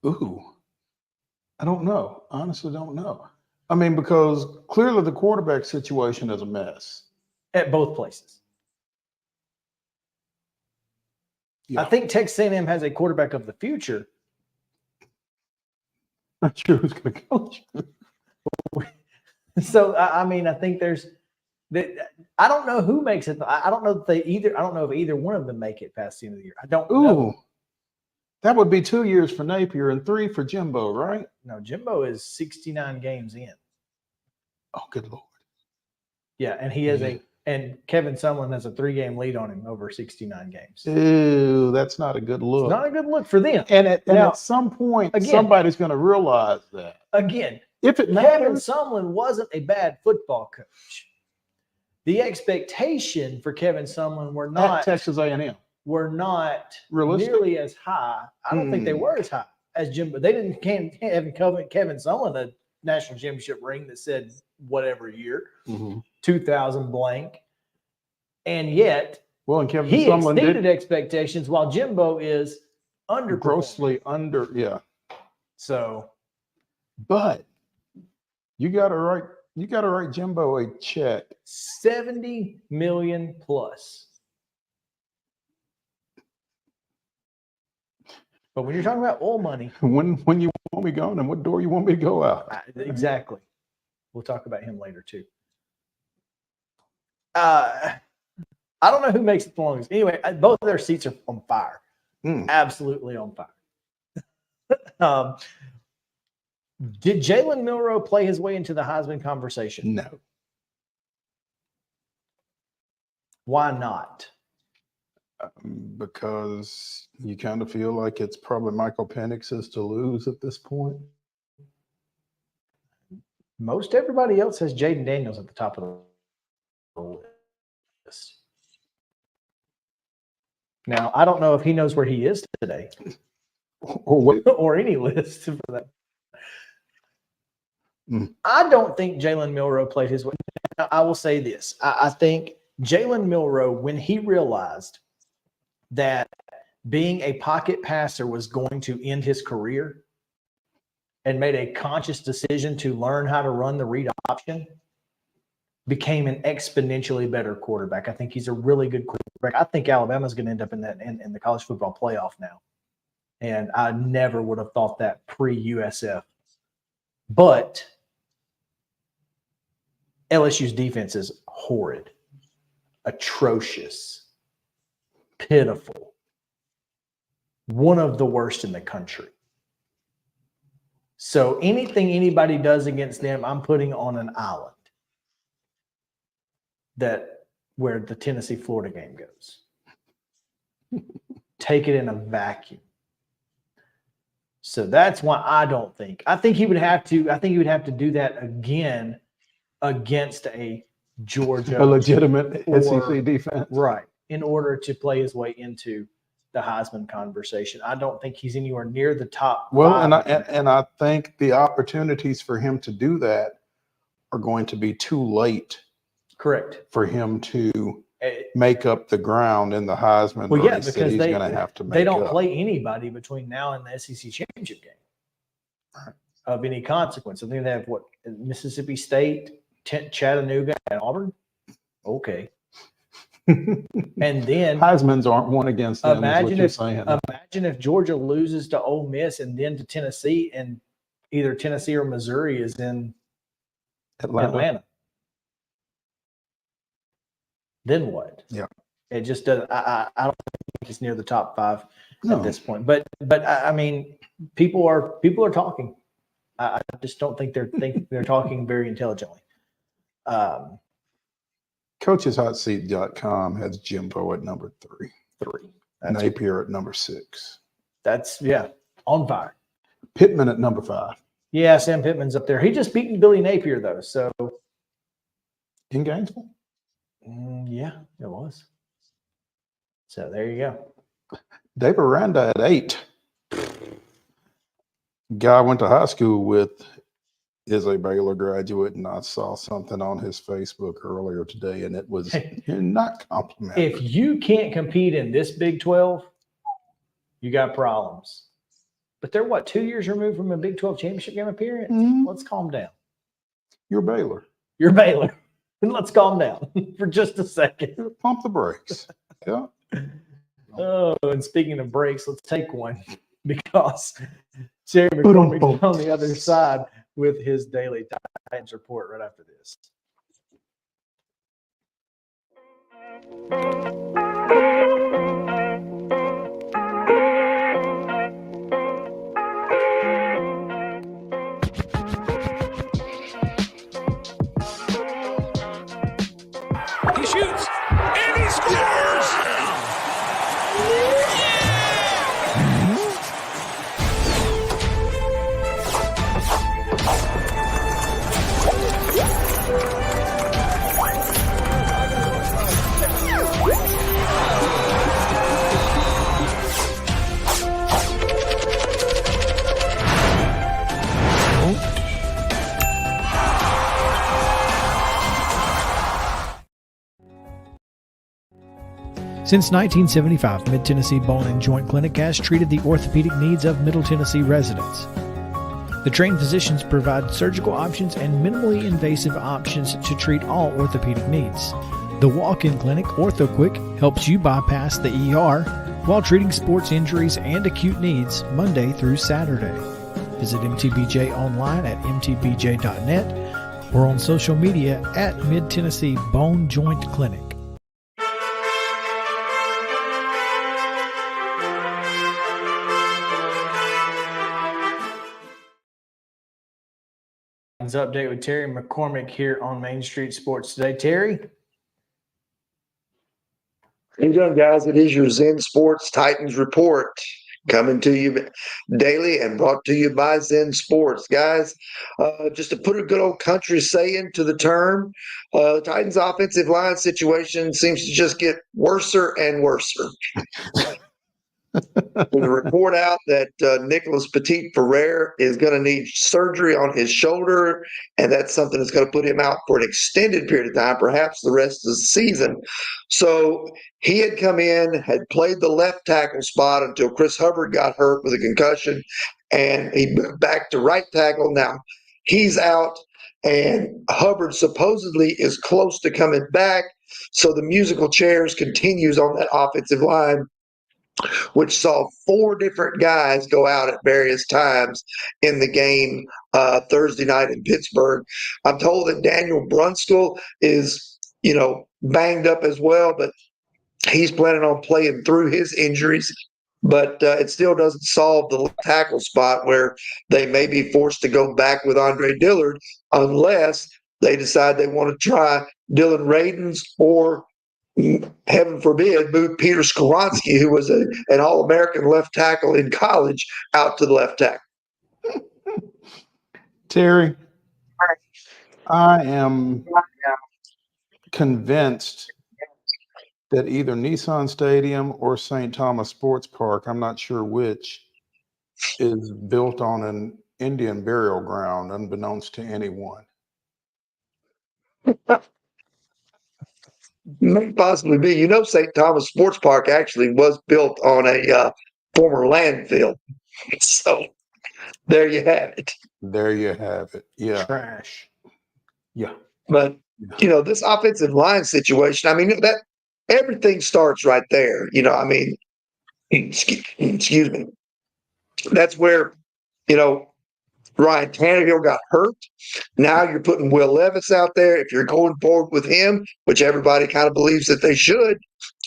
Ooh, I don't know. Honestly, don't know. I mean, because clearly the quarterback situation is a mess. At both places. Yeah. I think Texas A&M has a quarterback of the future. Not sure who's going to coach. So, I mean, I think there's I don't know who makes it. I don't know if either one of them make it past the end of the year. I don't know. That would be 2 years for Napier and 3 for Jimbo, right? No, Jimbo is 69 games in. Oh, good Lord. Yeah, and he has and Kevin Sumlin has a 3-game lead on him over 69 games. Ew, that's not a good look. It's not a good look for them. And at some point, somebody's going to realize that. Again, if it Kevin matters, Sumlin wasn't a bad football coach. The expectation for Kevin Sumlin were not at Texas A&M. Were not realistic? Nearly as high. I don't think they were as high as Jimbo. They didn't have Kevin Sumlin a national championship ring that said whatever year, 2000 blank, and yet and Kevin he Sumlin exceeded expectations while Jimbo is grossly under. Yeah. So, but you got to write Jimbo a check, $70 million plus. But when you're talking about oil money, when you want me gone and what door you want me to go out. Exactly. We'll talk about him later too. I don't know who makes it the longest. Anyway, both of their seats are on fire. Absolutely on fire. Did Jalen Milroe play his way into the Heisman conversation? No. Why not? Because you kind of feel like it's probably Michael Penix's to lose at this point. Most everybody else has Jaden Daniels at the top of the list. Now, I don't know if he knows where he is today. Or any list for that. I don't think Jalen Milroe played his way. Now, I will say this. I think Jalen Milroe, when he realized that being a pocket passer was going to end his career and made a conscious decision to learn how to run the read option, became an exponentially better quarterback. I think he's a really good quarterback. I think Alabama's going to end up in the college football playoff now. And I never would have thought that pre-USF. But LSU's defense is horrid, atrocious. pitiful. One of the worst in the country. So anything anybody does against them, I'm putting on an island where the Tennessee-Florida game goes. Take it in a vacuum. So that's why I think he would have to do that again against a Georgia, a legitimate SEC defense. Right. In order to play his way into the Heisman conversation. I don't think he's anywhere near the top. Well, and I think the opportunities for him to do that are going to be too late. Correct. For him to make up the ground in the Heisman race. Yeah, because he's going to have to make they don't up. play anybody between now and the SEC championship game of any consequence. I think they have Mississippi State, Chattanooga, and Auburn. Okay. And then Heisman's aren't one against them. Imagine if Georgia loses to Ole Miss and then to Tennessee, and either Tennessee or Missouri is in Atlanta. Then what? Yeah, it just doesn't. I don't think it's near the top 5 at this point. But I mean, people are talking. I just don't think they're talking very intelligently. CoachesHotSeat.com has Jimbo at number 3. Napier at number 6. That's on fire. Pittman at number 5. Yeah, Sam Pittman's up there. He just beat Billy Napier though. So in Gainesville. Yeah, it was. So there you go. Dave Aranda at 8. Guy I went to high school with is a Baylor graduate, and I saw something on his Facebook earlier today, and it was not complimentary. If you can't compete in this Big 12, you got problems. But they're 2 years removed from a Big 12 championship game appearance? Mm-hmm. Let's calm down. You're Baylor. And let's calm down for just a second. Pump the brakes. Yeah. Oh, and speaking of breaks, let's take one because Jerry McCormick on the other side with his daily Titans report right after this. He shoots and he scores! Since 1975, Mid-Tennessee Bone and Joint Clinic has treated the orthopedic needs of Middle Tennessee residents. The trained physicians provide surgical options and minimally invasive options to treat all orthopedic needs. The walk-in clinic, OrthoQuick, helps you bypass the ER while treating sports injuries and acute needs Monday through Saturday. Visit MTBJ online at mtbj.net or on social media at Mid-Tennessee Bone Joint Clinic. Update with Terry McCormick here on Main Street Sports today. Terry? How you doing, guys? It is your Zen Sports Titans report coming to you daily and brought to you by Zen Sports. Guys, just to put a good old country saying to the term, Titans offensive line situation seems to just get worser and worser. With a report out that Nicholas Petit-Ferrer is going to need surgery on his shoulder, and that's something that's going to put him out for an extended period of time, perhaps the rest of the season. So he had come in, had played the left tackle spot until Chris Hubbard got hurt with a concussion, and he moved back to right tackle. Now he's out, and Hubbard supposedly is close to coming back. So the musical chairs continues on that offensive line, which saw 4 different guys go out at various times in the game Thursday night in Pittsburgh. I'm told that Daniel Brunskill is, banged up as well, but He's planning on playing through his injuries, but it still doesn't solve the left tackle spot where they may be forced to go back with Andre Dillard unless they decide they want to try Dylan Radins or, heaven forbid, move Peter Skoronski, who was an All-American left tackle in college, out to the left tackle. Terry, I am convinced that either Nissan Stadium or St. Thomas Sports Park, I'm not sure which, is built on an Indian burial ground, unbeknownst to anyone. May possibly be. You know, St. Thomas Sports Park actually was built on a former landfill. So there you have it. There you have it. Yeah. Trash. Yeah. But, you know, this offensive line situation, I mean, that everything starts right there. You know, I mean, excuse me. That's where, you know, Ryan Tannehill got hurt. Now you're putting Will Levis out there. If you're going forward with him, which everybody kind of believes that they should,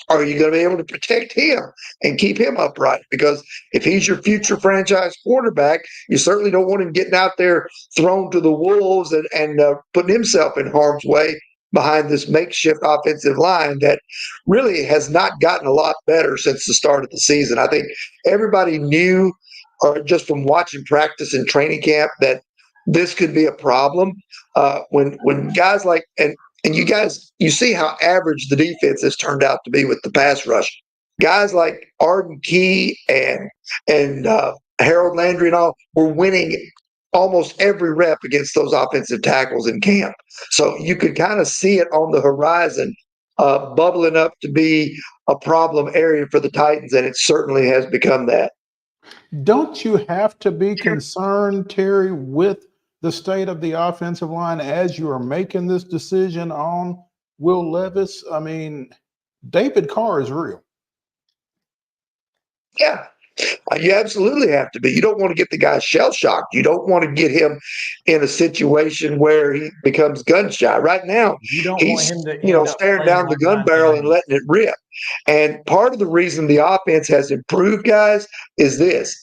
are you going to be able to protect him and keep him upright? Because if he's your future franchise quarterback, you certainly don't want him getting out there thrown to the wolves and putting himself in harm's way behind this makeshift offensive line that really has not gotten a lot better since the start of the season. I think everybody knew, or just from watching practice and training camp, that this could be a problem. When guys like and you guys, you see how average the defense has turned out to be with the pass rush. Guys like Arden Key and Harold Landry and all were winning almost every rep against those offensive tackles in camp. So you could kind of see it on the horizon, bubbling up to be a problem area for the Titans, and it certainly has become that. Don't you have to be concerned, Terry, with the state of the offensive line as you are making this decision on Will Levis? I mean, David Carr is real. Yeah, you absolutely have to be. You don't want to get the guy shell-shocked. You don't want to get him in a situation where he becomes gun-shy. Right now, You don't he's want him to staring down the gun barrel and letting it rip. And part of the reason the offense has improved, guys, is this.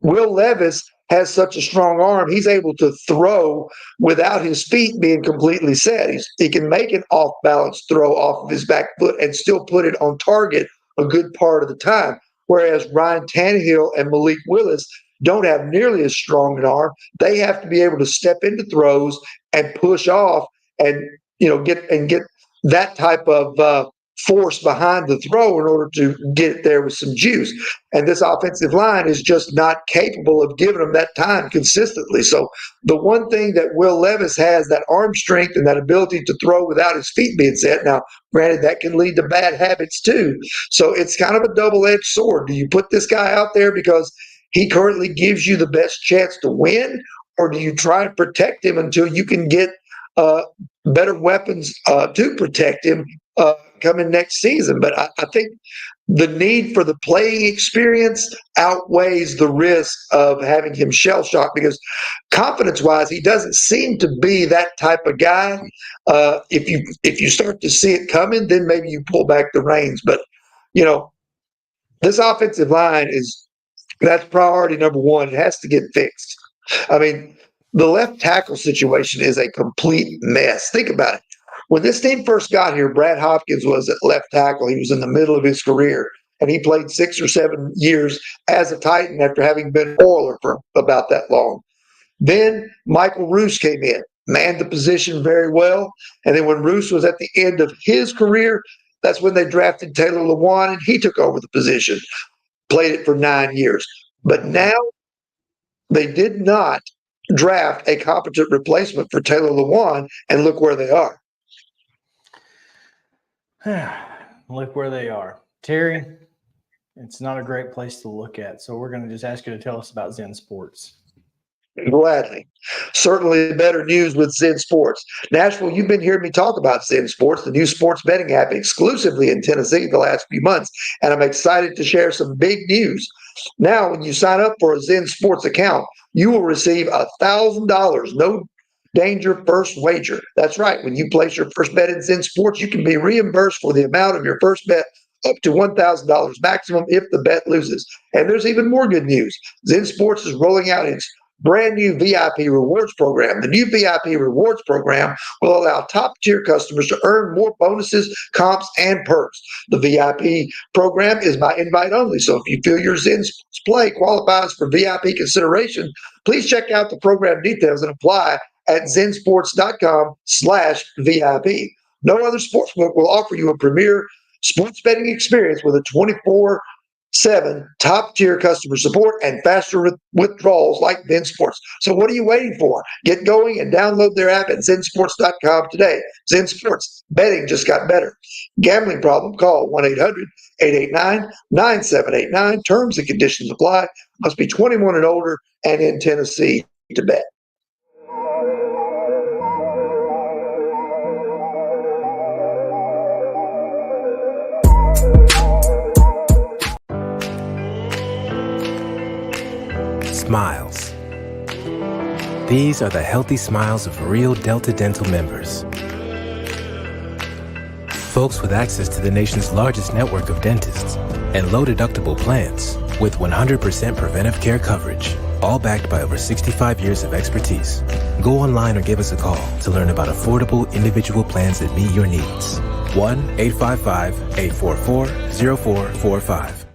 Will Levis has such a strong arm, he's able to throw without his feet being completely set. He can make an off-balance throw off of his back foot and still put it on target a good part of the time. Whereas Ryan Tannehill and Malik Willis don't have nearly as strong an arm. They have to be able to step into throws and push off and get that type of force behind the throw in order to get it there with some juice. And this offensive line is just not capable of giving them that time consistently. So the one thing that Will Levis has, that arm strength and that ability to throw without his feet being set. Now, granted, that can lead to bad habits too. So it's kind of a double-edged sword. Do you put this guy out there because he currently gives you the best chance to win, or do you try to protect him until you can get better weapons to protect him coming next season? But I think the need for the playing experience outweighs the risk of having him shell-shocked, because confidence-wise, he doesn't seem to be that type of guy. If you start to see it coming, then maybe you pull back the reins. But, this offensive line that's priority number one. It has to get fixed. I mean, the left tackle situation is a complete mess. Think about it. When this team first got here, Brad Hopkins was at left tackle. He was in the middle of his career, and he played 6 or 7 years as a Titan after having been an Oiler for about that long. Then Michael Roos came in, manned the position very well, and then when Roos was at the end of his career, that's when they drafted Taylor Lewan, and he took over the position, played it for 9 years. But now they did not draft a competent replacement for Taylor Lewan, and look where they are. Look where they are. Terry, it's not a great place to look at. So we're going to just ask you to tell us about Zen Sports. Gladly. Certainly better news with Zen Sports. Nashville, you've been hearing me talk about Zen Sports, the new sports betting app exclusively in Tennessee the last few months, and I'm excited to share some big news. Now, when you sign up for a Zen Sports account, you will receive $1,000, no danger first wager. That's right. When you place your first bet in Zen Sports, you can be reimbursed for the amount of your first bet up to $1,000 maximum if the bet loses. And there's even more good news. Zen Sports is rolling out its brand new VIP rewards program. The new VIP rewards program will allow top-tier customers to earn more bonuses, comps, and perks. The VIP program is by invite only, so if you feel your Zen Sports play qualifies for VIP consideration, please check out the program details and apply at zensports.com/VIP. No other sportsbook will offer you a premier sports betting experience with a 24/7 top-tier customer support and faster withdrawals like Zen Sports. So what are you waiting for? Get going and download their app at zensports.com today. Zen Sports, betting just got better. Gambling problem? Call 1-800-889-9789. Terms and conditions apply. Must be 21 and older and in Tennessee to bet. Smiles. These are the healthy smiles of real Delta Dental members. Folks with access to the nation's largest network of dentists and low-deductible plans with 100% preventive care coverage, all backed by over 65 years of expertise. Go online or give us a call to learn about affordable individual plans that meet your needs. 1-855-844-0445.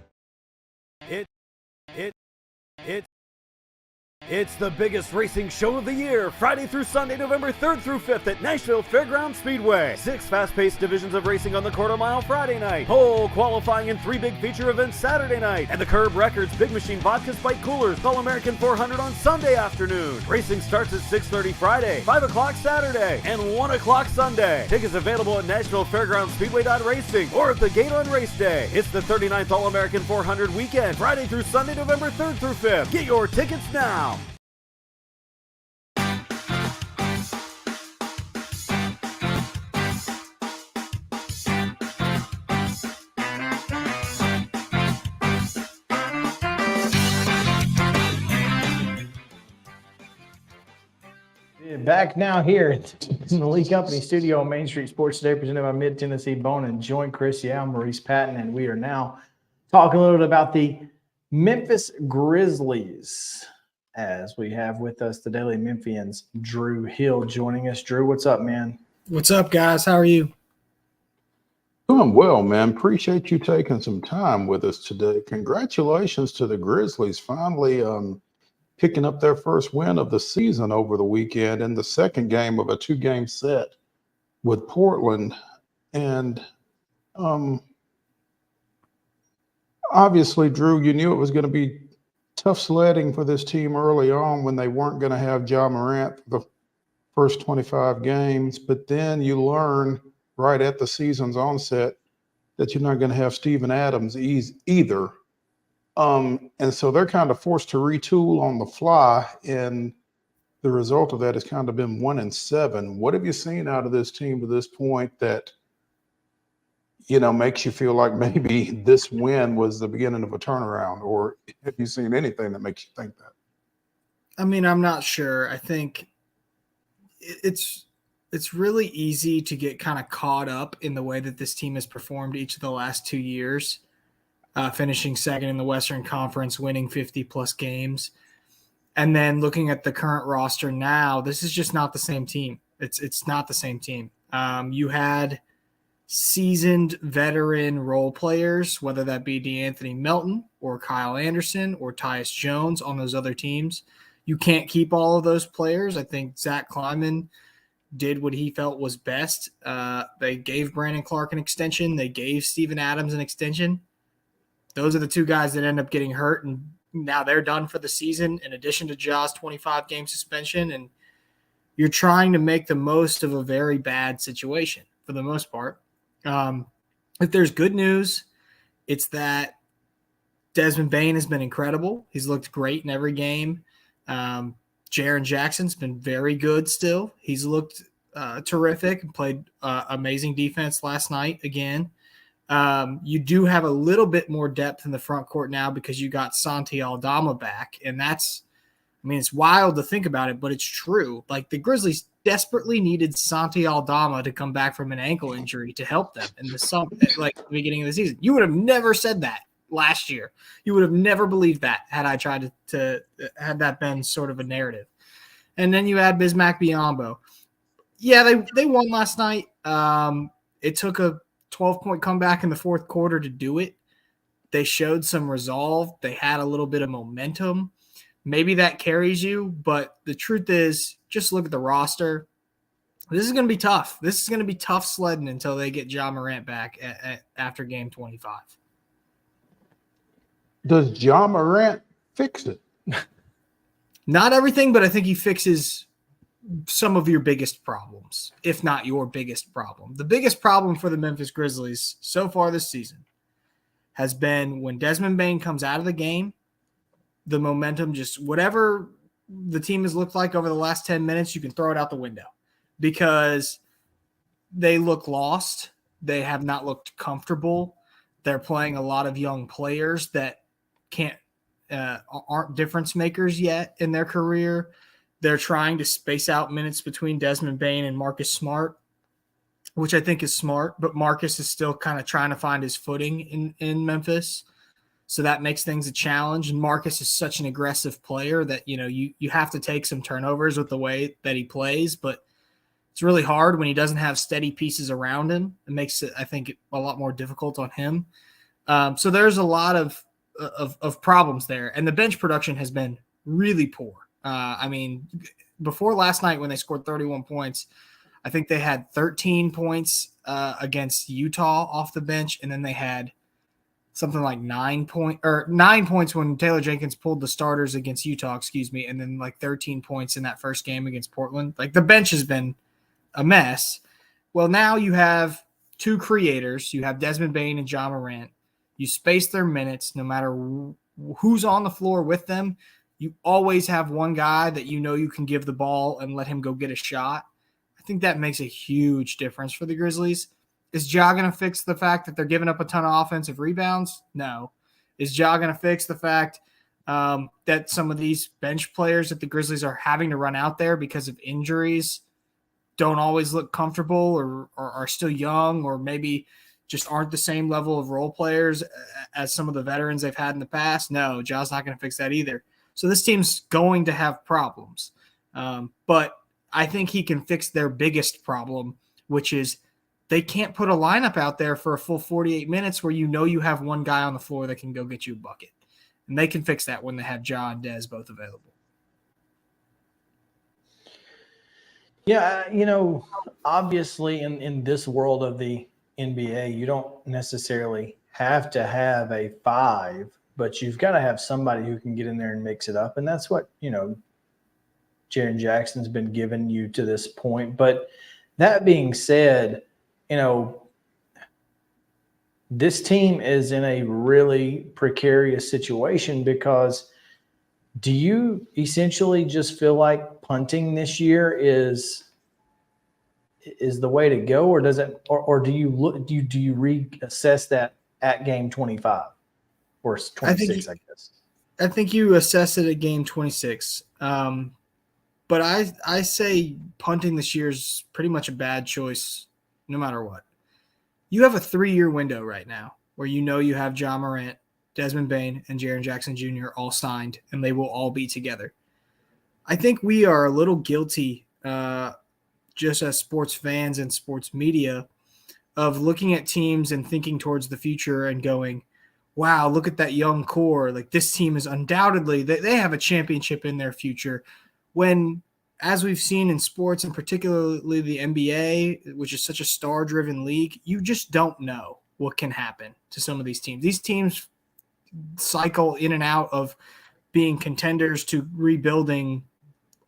It's the biggest racing show of the year, Friday through Sunday, November 3rd through 5th at Nashville Fairgrounds Speedway. 6 fast-paced divisions of racing on the quarter mile Friday night, pole qualifying and 3 big feature events Saturday night, and the Curb Records Big Machine Vodka Spike Coolers All-American 400 on Sunday afternoon. Racing starts at 6:30 Friday, 5 o'clock Saturday, and 1 o'clock Sunday. Tickets available at Nashville Fairgrounds Speedway.racing or at the gate on race day. It's the 39th All-American 400 weekend, Friday through Sunday, November 3rd through 5th. Get your tickets now. Back now here in the Lee Company studio on Main Street Sports Today, presented by Mid-Tennessee Bone and Joint. Chris Yao, Maurice Patton, and we are now talking a little bit about the Memphis Grizzlies, as we have with us the Daily Memphians, Drew Hill, joining us. Drew, what's up, man? What's up, guys? How are you? Doing well, man. Appreciate you taking some time with us today. Congratulations to the Grizzlies finally picking up their first win of the season over the weekend in the second game of a 2-game set with Portland. And obviously, Drew, you knew it was going to be tough sledding for this team early on when they weren't going to have Ja Morant for the first 25 games. But then you learn right at the season's onset that you're not going to have Steven Adams either. And so they're kind of forced to retool on the fly, and the result of that has kind of been 1-7. What have you seen out of this team to this point that, you know, makes you feel like maybe this win was the beginning of a turnaround, or have you seen anything that makes you think that? I mean, I'm not sure. I think it's really easy to get kind of caught up in the way that this team has performed each of the last 2 years. Finishing second in the Western Conference, winning 50-plus games. And then looking at the current roster now, this is just not the same team. It's not the same team. You had seasoned veteran role players, whether that be DeAnthony Melton or Kyle Anderson or Tyus Jones on those other teams. You can't keep all of those players. I think Zach Kleiman did what he felt was best. They gave Brandon Clark an extension. They gave Steven Adams an extension. Those are the 2 guys that end up getting hurt, and now they're done for the season, in addition to Ja's 25-game suspension. And you're trying to make the most of a very bad situation for the most part. If there's good news, it's that Desmond Bane has been incredible. He's looked great in every game. Jaren Jackson's been very good still. He's looked terrific and played amazing defense last night again. You do have a little bit more depth in the front court now because you got Santi Aldama back. And it's wild to think about it, but it's true. Like, the Grizzlies desperately needed Santi Aldama to come back from an ankle injury to help them in the beginning of the season. You would have never said that last year. You would have never believed that had I tried to had that been sort of a narrative. And then you add Bismack Biyombo. Yeah, they won last night. It took a 12-point comeback in the fourth quarter to do it. They showed some resolve. They had a little bit of momentum. Maybe that carries you, but the truth is, just look at the roster. This is going to be tough. This is going to be tough sledding until they get Ja Morant back after game 25. Does Ja Morant fix it? Not everything, but I think he fixes some of your biggest problems, if not your biggest problem. The biggest problem for the Memphis Grizzlies so far this season has been when Desmond Bane comes out of the game, the momentum, just whatever the team has looked like over the last 10 minutes, you can throw it out the window because they look lost. They have not looked comfortable. They're playing a lot of young players that aren't difference makers yet in their career. They're trying to space out minutes between Desmond Bane and Marcus Smart, which I think is smart, but Marcus is still kind of trying to find his footing in Memphis. So that makes things a challenge. And Marcus is such an aggressive player that, you have to take some turnovers with the way that he plays, but it's really hard when he doesn't have steady pieces around him. It makes it, I think, a lot more difficult on him. So there's a lot of problems there. And the bench production has been really poor. Before last night when they scored 31 points, I think they had 13 points against Utah off the bench, and then they had something like 9 points when Taylor Jenkins pulled the starters against Utah, and then like 13 points in that first game against Portland. Like the bench has been a mess. Well, now you have two creators. You have Desmond Bane and Ja Morant. You space their minutes no matter who's on the floor with them. You always have one guy that you can give the ball and let him go get a shot. I think that makes a huge difference for the Grizzlies. Is Ja going to fix the fact that they're giving up a ton of offensive rebounds? No. Is Ja going to fix the fact that some of these bench players that the Grizzlies are having to run out there because of injuries don't always look comfortable or are still young or maybe just aren't the same level of role players as some of the veterans they've had in the past? No, Ja's not going to fix that either. So this team's going to have problems. But I think he can fix their biggest problem, which is they can't put a lineup out there for a full 48 minutes where you have one guy on the floor that can go get you a bucket. And they can fix that when they have Ja and Dez both available. Yeah, obviously in this world of the NBA, you don't necessarily have to have a 5, but you've got to have somebody who can get in there and mix it up. And that's what, Jaren Jackson's been giving you to this point. But that being said, this team is in a really precarious situation because do you essentially just feel like punting this year is the way to go, or does it, or do you reassess that at game 25 or 26? I guess. I think you assess it at game 26. But I say punting this year is pretty much a bad choice, no matter what. You have a 3-year window right now where you have Ja Morant, Desmond Bane, and Jaren Jackson Jr. all signed, and they will all be together. I think we are a little guilty, just as sports fans and sports media, of looking at teams and thinking towards the future and going, wow, look at that young core. Like this team is undoubtedly, they have a championship in their future. When, as we've seen in sports and particularly the NBA, which is such a star-driven league, you just don't know what can happen to some of these teams. These teams cycle in and out of being contenders to rebuilding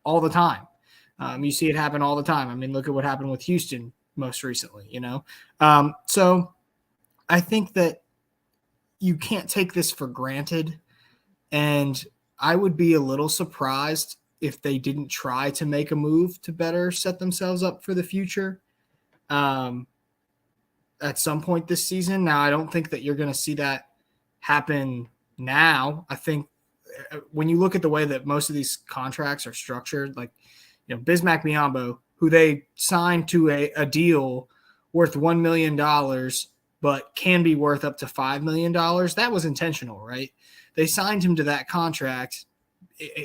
all the time. You see it happen all the time. I mean, look at what happened with Houston most recently, So I think that you can't take this for granted. And I would be a little surprised if they didn't try to make a move to better set themselves up for the future at some point this season. Now, I don't think that you're going to see that happen now. I think when you look at the way that most of these contracts are structured, like, Bismack Biyombo who they signed to a deal worth $1 million, but can be worth up to $5 million. That was intentional, right? They signed him to that contract.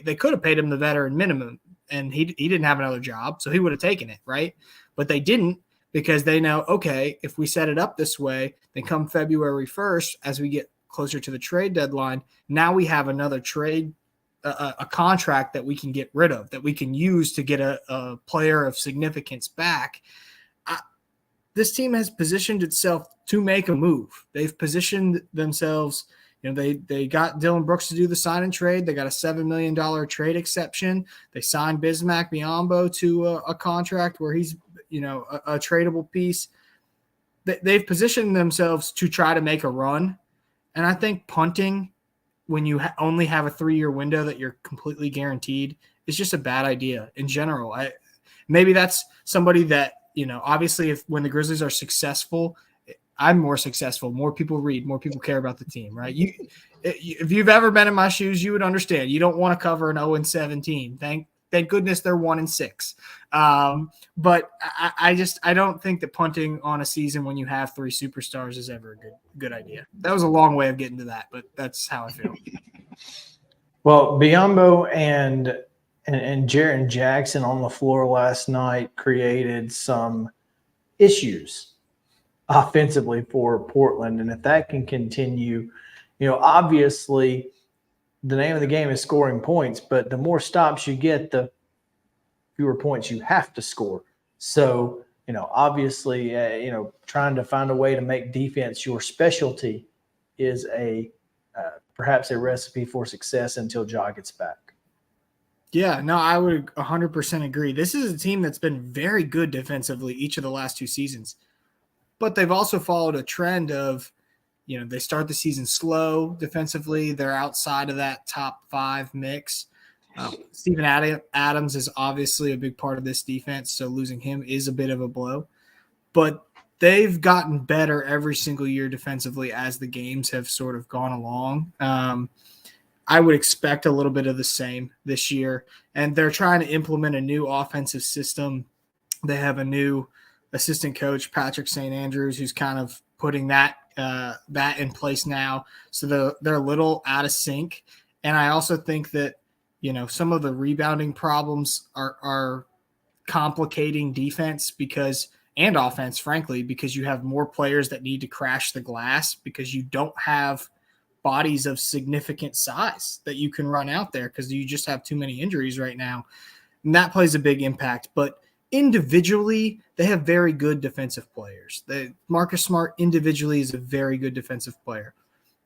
They could have paid him the veteran minimum, and he didn't have another job, so he would have taken it, right? But they didn't, because they know, okay, if we set it up this way, then come February 1st, as we get closer to the trade deadline, now we have another trade, a contract that we can get rid of, that we can use to get a player of significance back. This team has positioned itself to make a move. They've positioned themselves. They got Dylan Brooks to do the sign and trade. They got a $7 million trade exception. They signed Bismack Biyombo to a contract where he's, a tradable piece. They've positioned themselves to try to make a run. And I think punting, when you only have a 3-year window that you're completely guaranteed, is just a bad idea in general. Maybe that's somebody that, obviously when the Grizzlies are successful, I'm more successful. More people read, more people care about the team, right? If you've ever been in my shoes, you would understand. You don't want to cover an 0-17. Thank goodness they're 1-6. But I don't think that punting on a season when you have 3 superstars is ever a good idea. That was a long way of getting to that, but that's how I feel. Well, Biyombo and Jaren Jackson on the floor last night created some issues offensively for Portland. And if that can continue, obviously the name of the game is scoring points, but the more stops you get, the fewer points you have to score. So, obviously, trying to find a way to make defense your specialty is perhaps a recipe for success until Ja gets back. Yeah, no, I would 100% agree. This is a team that's been very good defensively each of the last 2 seasons. But they've also followed a trend of, they start the season slow defensively. They're outside of that top 5 mix. Steven Adams is obviously a big part of this defense, so losing him is a bit of a blow. But they've gotten better every single year defensively as the games have sort of gone along. I would expect a little bit of the same this year. And they're trying to implement a new offensive system. They have a new assistant coach, Patrick St. Andrews, who's kind of putting that in place now. So they're a little out of sync. And I also think that, some of the rebounding problems are complicating defense and offense, frankly, because you have more players that need to crash the glass because you don't have bodies of significant size that you can run out there because you just have too many injuries right now. And that plays a big impact. But individually, they have very good defensive players. Marcus Smart individually is a very good defensive player.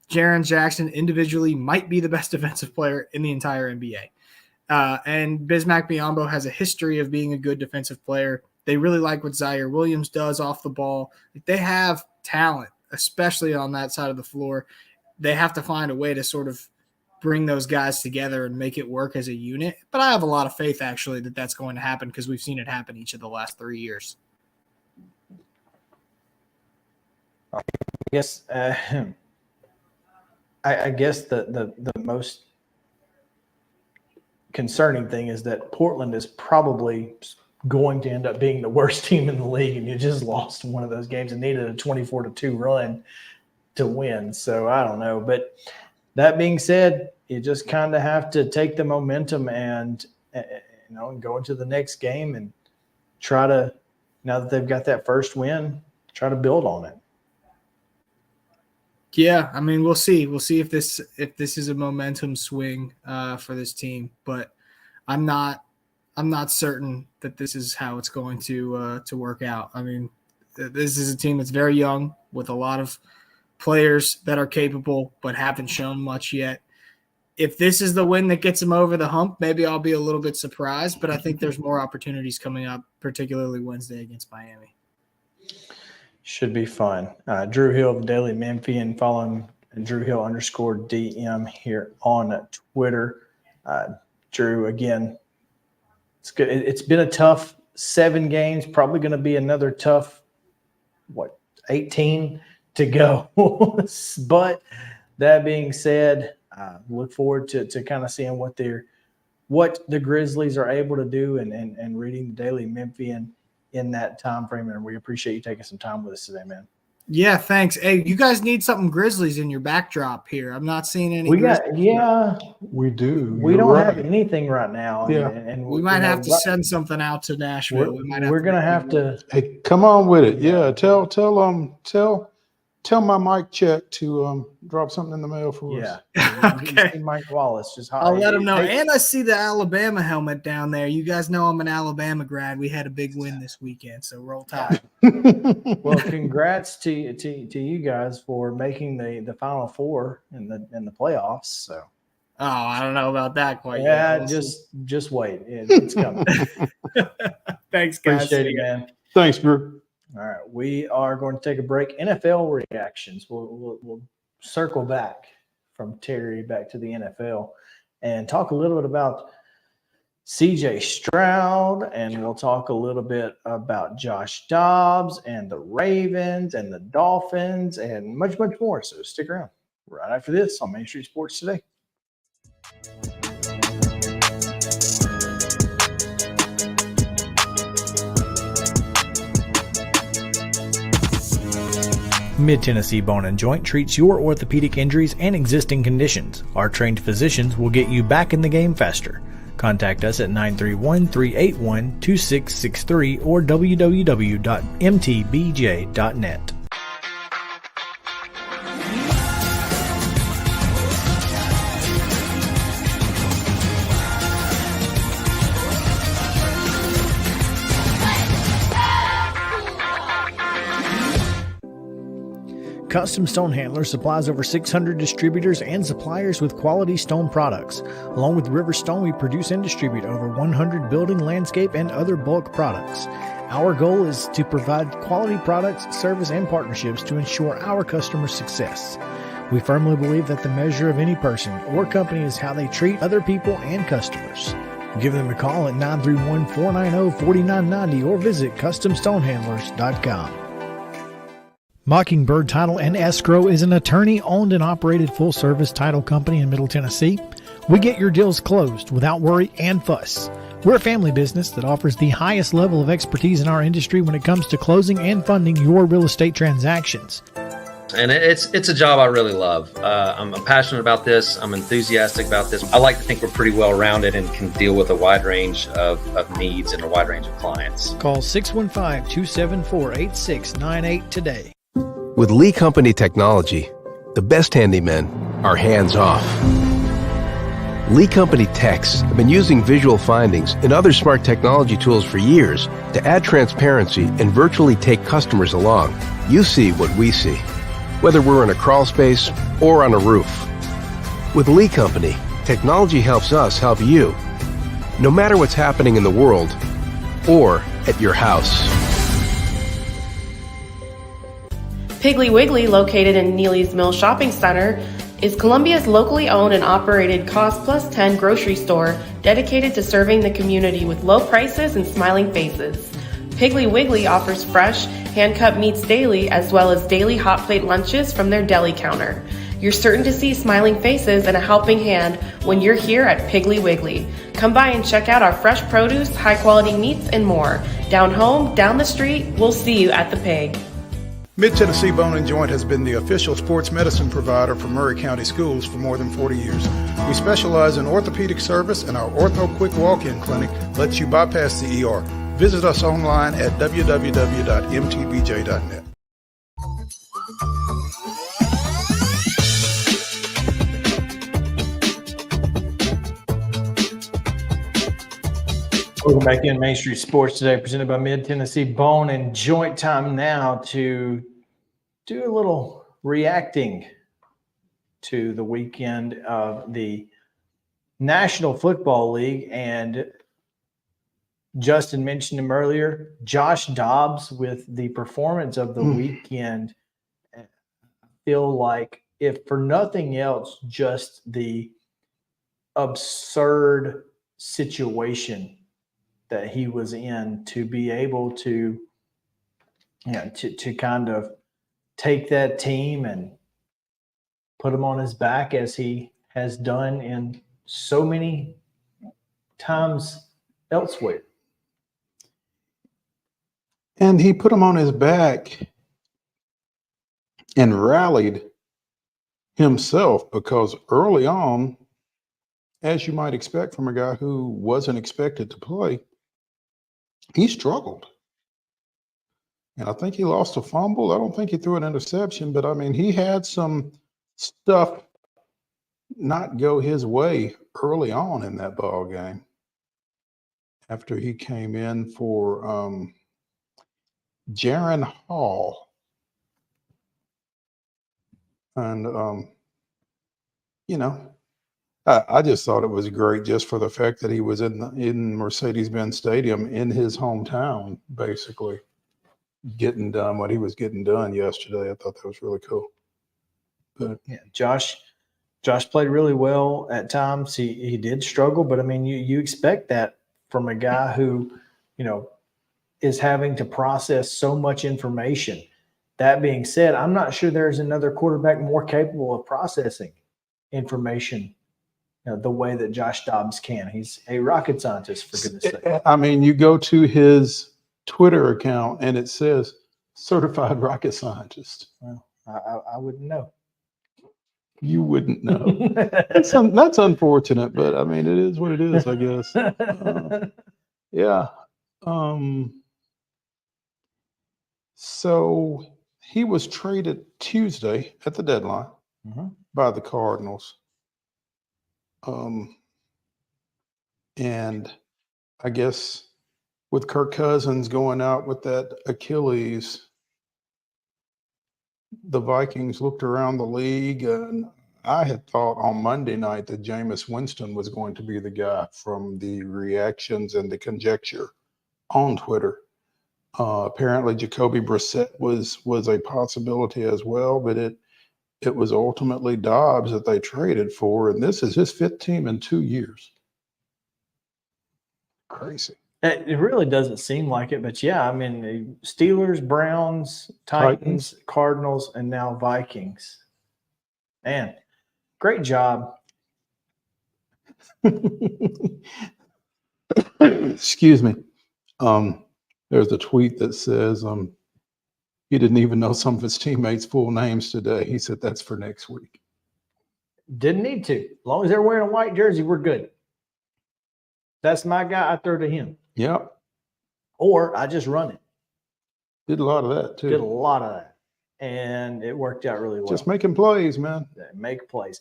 Jaren Jackson individually might be the best defensive player in the entire NBA. And Bismack Biyombo has a history of being a good defensive player. They really like what Zaire Williams does off the ball. They have talent, especially on that side of the floor. They have to find a way to sort of bring those guys together and make it work as a unit. But I have a lot of faith, actually, that that's going to happen because we've seen it happen each of the last 3 years. I guess the most concerning thing is that Portland is probably going to end up being the worst team in the league, and you just lost one of those games and needed a 24-2 run to win. So I don't know. But that being said, you just kind of have to take the momentum and go into the next game and try to, now that they've got that first win, try to build on it. Yeah, I mean, we'll see. We'll see if this is a momentum swing for this team, but I'm not certain that this is how it's going to work out. I mean, this is a team that's very young with a lot of players that are capable but haven't shown much yet. If this is the win that gets them over the hump, maybe I'll be a little bit surprised, but I think there's more opportunities coming up, particularly Wednesday against Miami. Should be fun. Drew Hill of the Daily Memphian. Follow him at DrewHill_DM here on Twitter. Drew, again, it's good. It's been a tough 7 games. Probably going to be another tough, 18 to go. But that being said, look forward to kind of seeing what they're what the Grizzlies are able to do and reading the Daily Memphian in that time frame. And we appreciate you taking some time with us today, man. Yeah, thanks. Hey, you guys need something Grizzlies in your backdrop here. I'm not seeing any. We do. We You're don't right. have anything right now. Yeah. And we might have to send something out to Nashville. We're gonna have to. Hey, come on with it. Yeah, tell my mic check to drop something in the mail for us. Okay. Mike Wallace, just I'll let him know. And I see the Alabama helmet down there. You guys know I'm an Alabama grad. We had a big win this weekend, so roll tide. Well, congrats to you guys for making the Final Four in the playoffs. So. Oh, I don't know about that quite yet. Yeah, just wait. It's coming. Thanks, guys. Appreciate it, man. Thanks, Drew. All right, we are going to take a break. NFL reactions. We'll circle back from Terry back to the NFL and talk a little bit about CJ Stroud, and we'll talk a little bit about Josh Dobbs and the Ravens and the Dolphins and much, much more. So stick around right after this on Main Street Sports Today. Mid-Tennessee Bone and Joint treats your orthopedic injuries and existing conditions. Our trained physicians will get you back in the game faster. Contact us at 931-381-2663 or www.mtbj.net. Custom Stone Handlers supplies over 600 distributors and suppliers with quality stone products. Along with River Stone, we produce and distribute over 100 building, landscape, and other bulk products. Our goal is to provide quality products, service, and partnerships to ensure our customers' success. We firmly believe that the measure of any person or company is how they treat other people and customers. Give them a call at 931-490-4990 or visit CustomStonehandlers.com. Mockingbird Title and Escrow is an attorney-owned and operated full-service title company in Middle Tennessee. We get your deals closed without worry and fuss. We're a family business that offers the highest level of expertise in our industry when it comes to closing and funding your real estate transactions. And it's a job I really love. I'm passionate about this. I'm enthusiastic about this. I like to think we're pretty well rounded and can deal with a wide range of needs and a wide range of clients. Call 615-274-8698 today. With Lee Company technology, the best handymen are hands-off. Lee Company techs have been using visual findings and other smart technology tools for years to add transparency and virtually take customers along. You see what we see, whether we're in a crawl space or on a roof. With Lee Company, technology helps us help you, no matter what's happening in the world or at your house. Piggly Wiggly, located in Neely's Mill Shopping Center, is Columbia's locally owned and operated Cost Plus 10 grocery store dedicated to serving the community with low prices and smiling faces. Piggly Wiggly offers fresh, hand-cut meats daily as well as daily hot plate lunches from their deli counter. You're certain to see smiling faces and a helping hand when you're here at Piggly Wiggly. Come by and check out our fresh produce, high-quality meats, and more. Down home, down the street, we'll see you at the Pig. Mid-Tennessee Bone and Joint has been the official sports medicine provider for Murray County Schools for more than 40 years. We specialize in orthopedic service, and our Ortho Quick Walk-In Clinic lets you bypass the ER. Visit us online at www.mtbj.net. Welcome back in Main Street Sports Today, presented by Mid-Tennessee Bone and Joint. Time now to do a little reacting to the weekend of the National Football League. And Justin mentioned him earlier, Josh Dobbs with the performance of the weekend. I feel like, if for nothing else, just the absurd situation that he was in, to be able to, to kind of take that team and put them on his back as he has done in so many times elsewhere. And he put him on his back and rallied himself, because early on, as you might expect from a guy who wasn't expected to play, he struggled. And I think he lost a fumble. I don't think he threw an interception, but I mean, he had some stuff not go his way early on in that ball game after he came in for JARREAU. And, you know, I just thought it was great just for the fact that he was in Mercedes-Benz Stadium in his hometown, basically getting done what he was getting done yesterday. I thought that was really cool. But yeah, Josh played really well at times. He did struggle, but I mean, you expect that from a guy who, you know, is having to process so much information. That being said, I'm not sure there's another quarterback more capable of processing information, you know, the way that Josh Dobbs can. He's a rocket scientist, for goodness sake. I mean, you go to his Twitter account and it says certified rocket scientist. Well, I wouldn't know. You wouldn't know. That's unfortunate, but I mean, it is what it is, I guess. Yeah. So he was traded Tuesday at the deadline by the Cardinals. And I guess with Kirk Cousins going out with that Achilles, the Vikings looked around the league, and I had thought on Monday night that Jameis Winston was going to be the guy from the reactions and the conjecture on Twitter. Apparently Jacoby Brissett was a possibility as well, but it was ultimately Dobbs that they traded for, and this is his 5th team in 2 years. Crazy. It really doesn't seem like it, but yeah, I mean, the Steelers, Browns, Titans, Cardinals, and now Vikings. Man, great job. Excuse me. There's a tweet that says he didn't even know some of his teammates' full names today. He said that's for next week. Didn't need to. As long as they're wearing a white jersey, we're good. That's my guy. I throw to him. Yep. Or I just run it. Did a lot of that too. Did a lot of that. And it worked out really well. Just making plays, man. Make plays.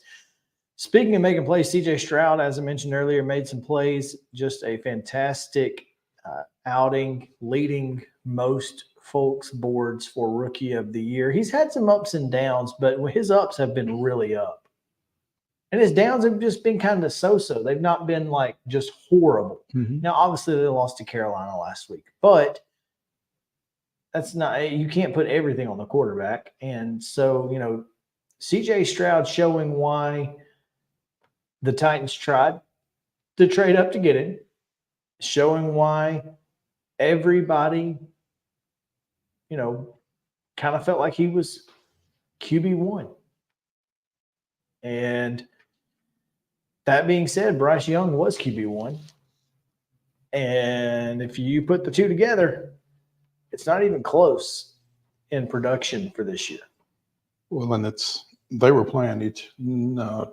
Speaking of making plays, CJ Stroud, as I mentioned earlier, made some plays. Just a fantastic outing, leading most folks' boards for Rookie of the Year. He's had some ups and downs, but his ups have been really up. And his downs have just been kind of so-so. They've not been like just horrible. Now, obviously, they lost to Carolina last week, but that's not, you can't put everything on the quarterback. And so, you know, CJ Stroud showing why the Titans tried to trade up to get him, showing why everybody, you know, kind of felt like he was QB1. And that being said, Bryce Young was QB1. And if you put the two together, it's not even close in production for this year. Well, and they were playing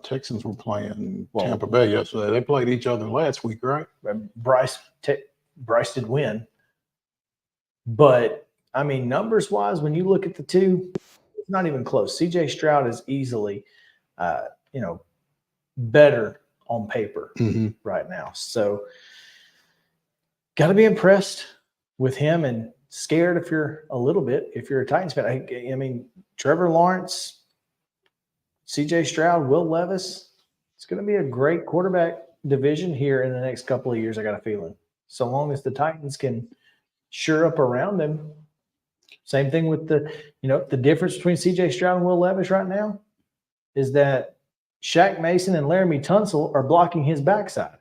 Texans were playing Tampa Bay yesterday. They played each other last week, right? Bryce did win. But, I mean, numbers-wise, when you look at the two, it's not even close. CJ Stroud is easily, you know, better on paper right now. So, got to be impressed with him and scared if you're a Titans fan. I mean, Trevor Lawrence, CJ Stroud, Will Levis, it's going to be a great quarterback division here in the next couple of years, I got a feeling. So long as the Titans can shore up around them. Same thing with the difference between CJ Stroud and Will Levis right now is that Shaq Mason and Laramie Tunsil are blocking his backside.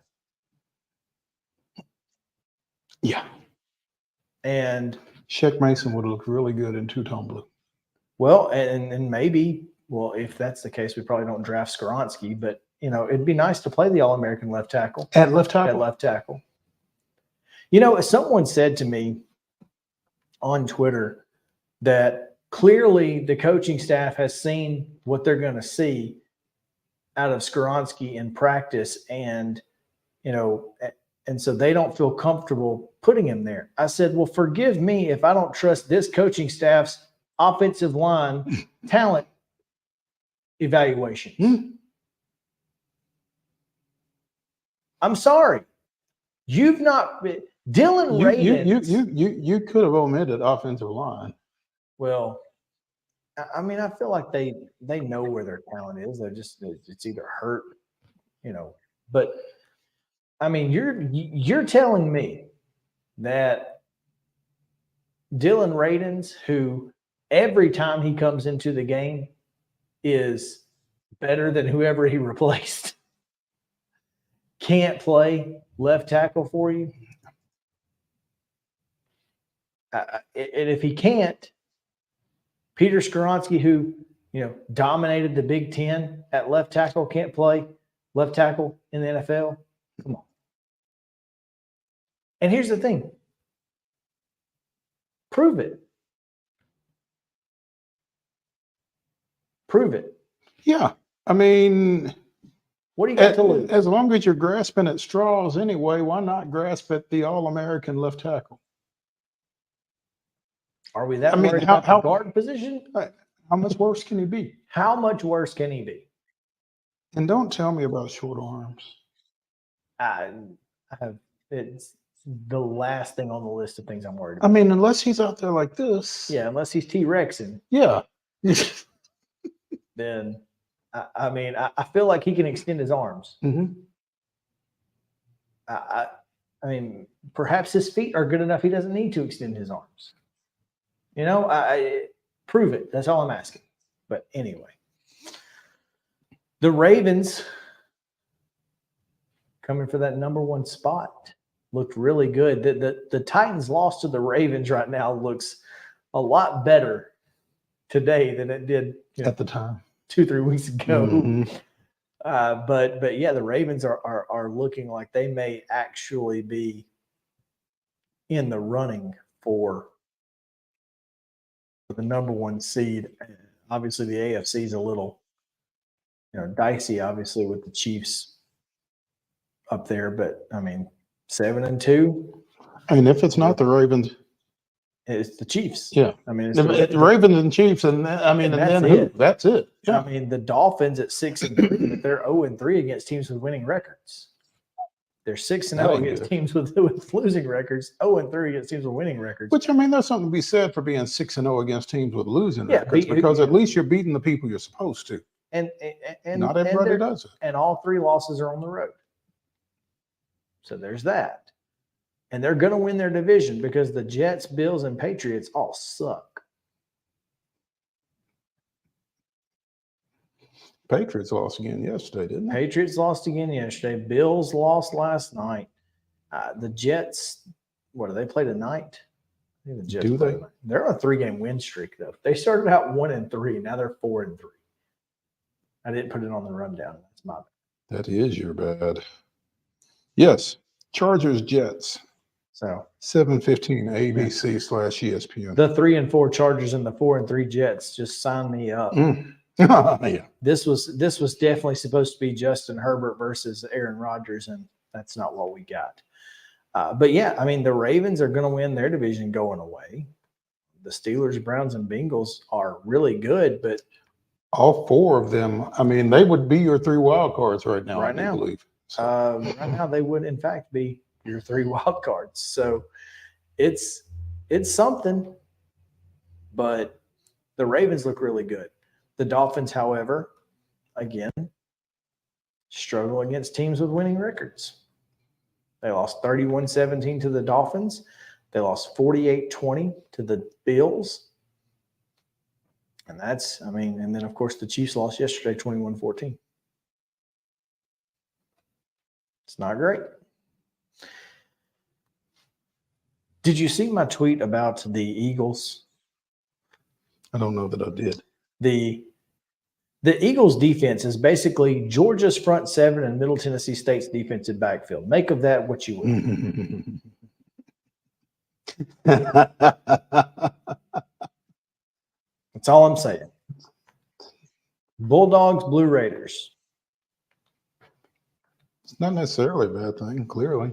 Yeah. And Shaq Mason would look really good in two-tone blue. Well, and maybe, well, if that's the case, we probably don't draft Skoronski, but it'd be nice to play the All-American left tackle. At left tackle? At left tackle. Someone said to me on Twitter that clearly the coaching staff has seen what they're going to see out of Skoronski in practice, and so they don't feel comfortable putting him there. I said, well, forgive me if I don't trust this coaching staff's offensive line talent evaluation. I'm sorry. You've not been Dylan Ravens. You could have omitted offensive line. Well, I mean, I feel like they know where their talent is. It's either hurt, But I mean, you're telling me that Dylan Ravens, who every time he comes into the game is better than whoever he replaced, can't play left tackle for you? And if he can't, Peter Skoronski, who dominated the Big Ten at left tackle, can't play left tackle in the NFL. Come on. And here's the thing: prove it. Prove it. Yeah, I mean, what do you got to lose? As long as you're grasping at straws anyway, why not grasp at the All-American left tackle? Are we that worried about the guard position? How much worse can he be? How much worse can he be? And don't tell me about short arms. It's the last thing on the list of things I'm worried about. I mean, unless he's out there like this. Yeah, unless he's T-Rexing. Yeah. Then, I feel like he can extend his arms. Mm-hmm. I mean, perhaps his feet are good enough he doesn't need to extend his arms. Prove it. That's all I'm asking. But anyway, the Ravens coming for that number one spot looked really good. The Titans' loss to the Ravens right now looks a lot better today than it did at the time 2-3 weeks ago. Mm-hmm. But yeah, the Ravens are looking like they may actually be in the running for the number one seed. Obviously, the AFC is a little, dicey, obviously, with the Chiefs up there. But I mean, 7-2. I mean, if it's not the Ravens, it's the Chiefs. Yeah, I mean, it's the Ravens and Chiefs, and then who? That's it. Yeah. I mean, the Dolphins at 6-3, but they're 0-3 against teams with winning records. They're 6-0 against teams with losing records, 0-3 against teams with winning records. Which, I mean, there's something to be said for being 6-0 against teams with losing records, because at least you're beating the people you're supposed to. And not everybody does it. And all three losses are on the road. So there's that. And they're going to win their division because the Jets, Bills, and Patriots all suck. Patriots lost again yesterday, didn't they? Patriots lost again yesterday. Bills lost last night. The Jets, what do they play tonight? I think the Jets do they? They're on a 3-game win streak, though. They started out 1-3. Now they're 4-3. I didn't put it on the rundown. That's my bad. That is your bad. Yes. Chargers, Jets. So 7:15 ABC/ESPN. The 3-4 Chargers and the 4-3 Jets. Just sign me up. Yeah. This was definitely supposed to be Justin Herbert versus Aaron Rodgers, and that's not what we got. But yeah, I mean, the Ravens are going to win their division going away. The Steelers, Browns, and Bengals are really good, but all four of them, I mean, they would be your 3 wild cards right now. Right now, believe. Right now they would in fact be your 3 wild cards. So it's something, but the Ravens look really good. The Dolphins, however, again, struggle against teams with winning records. They lost 31-17 to the Dolphins. They lost 48-20 to the Bills. And and then, of course, the Chiefs lost yesterday 21-14. It's not great. Did you see my tweet about the Eagles? I don't know that I did. The Eagles defense is basically Georgia's front seven and Middle Tennessee State's defensive backfield. Make of that what you will. That's all I'm saying. Bulldogs, Blue Raiders. It's not necessarily a bad thing, clearly.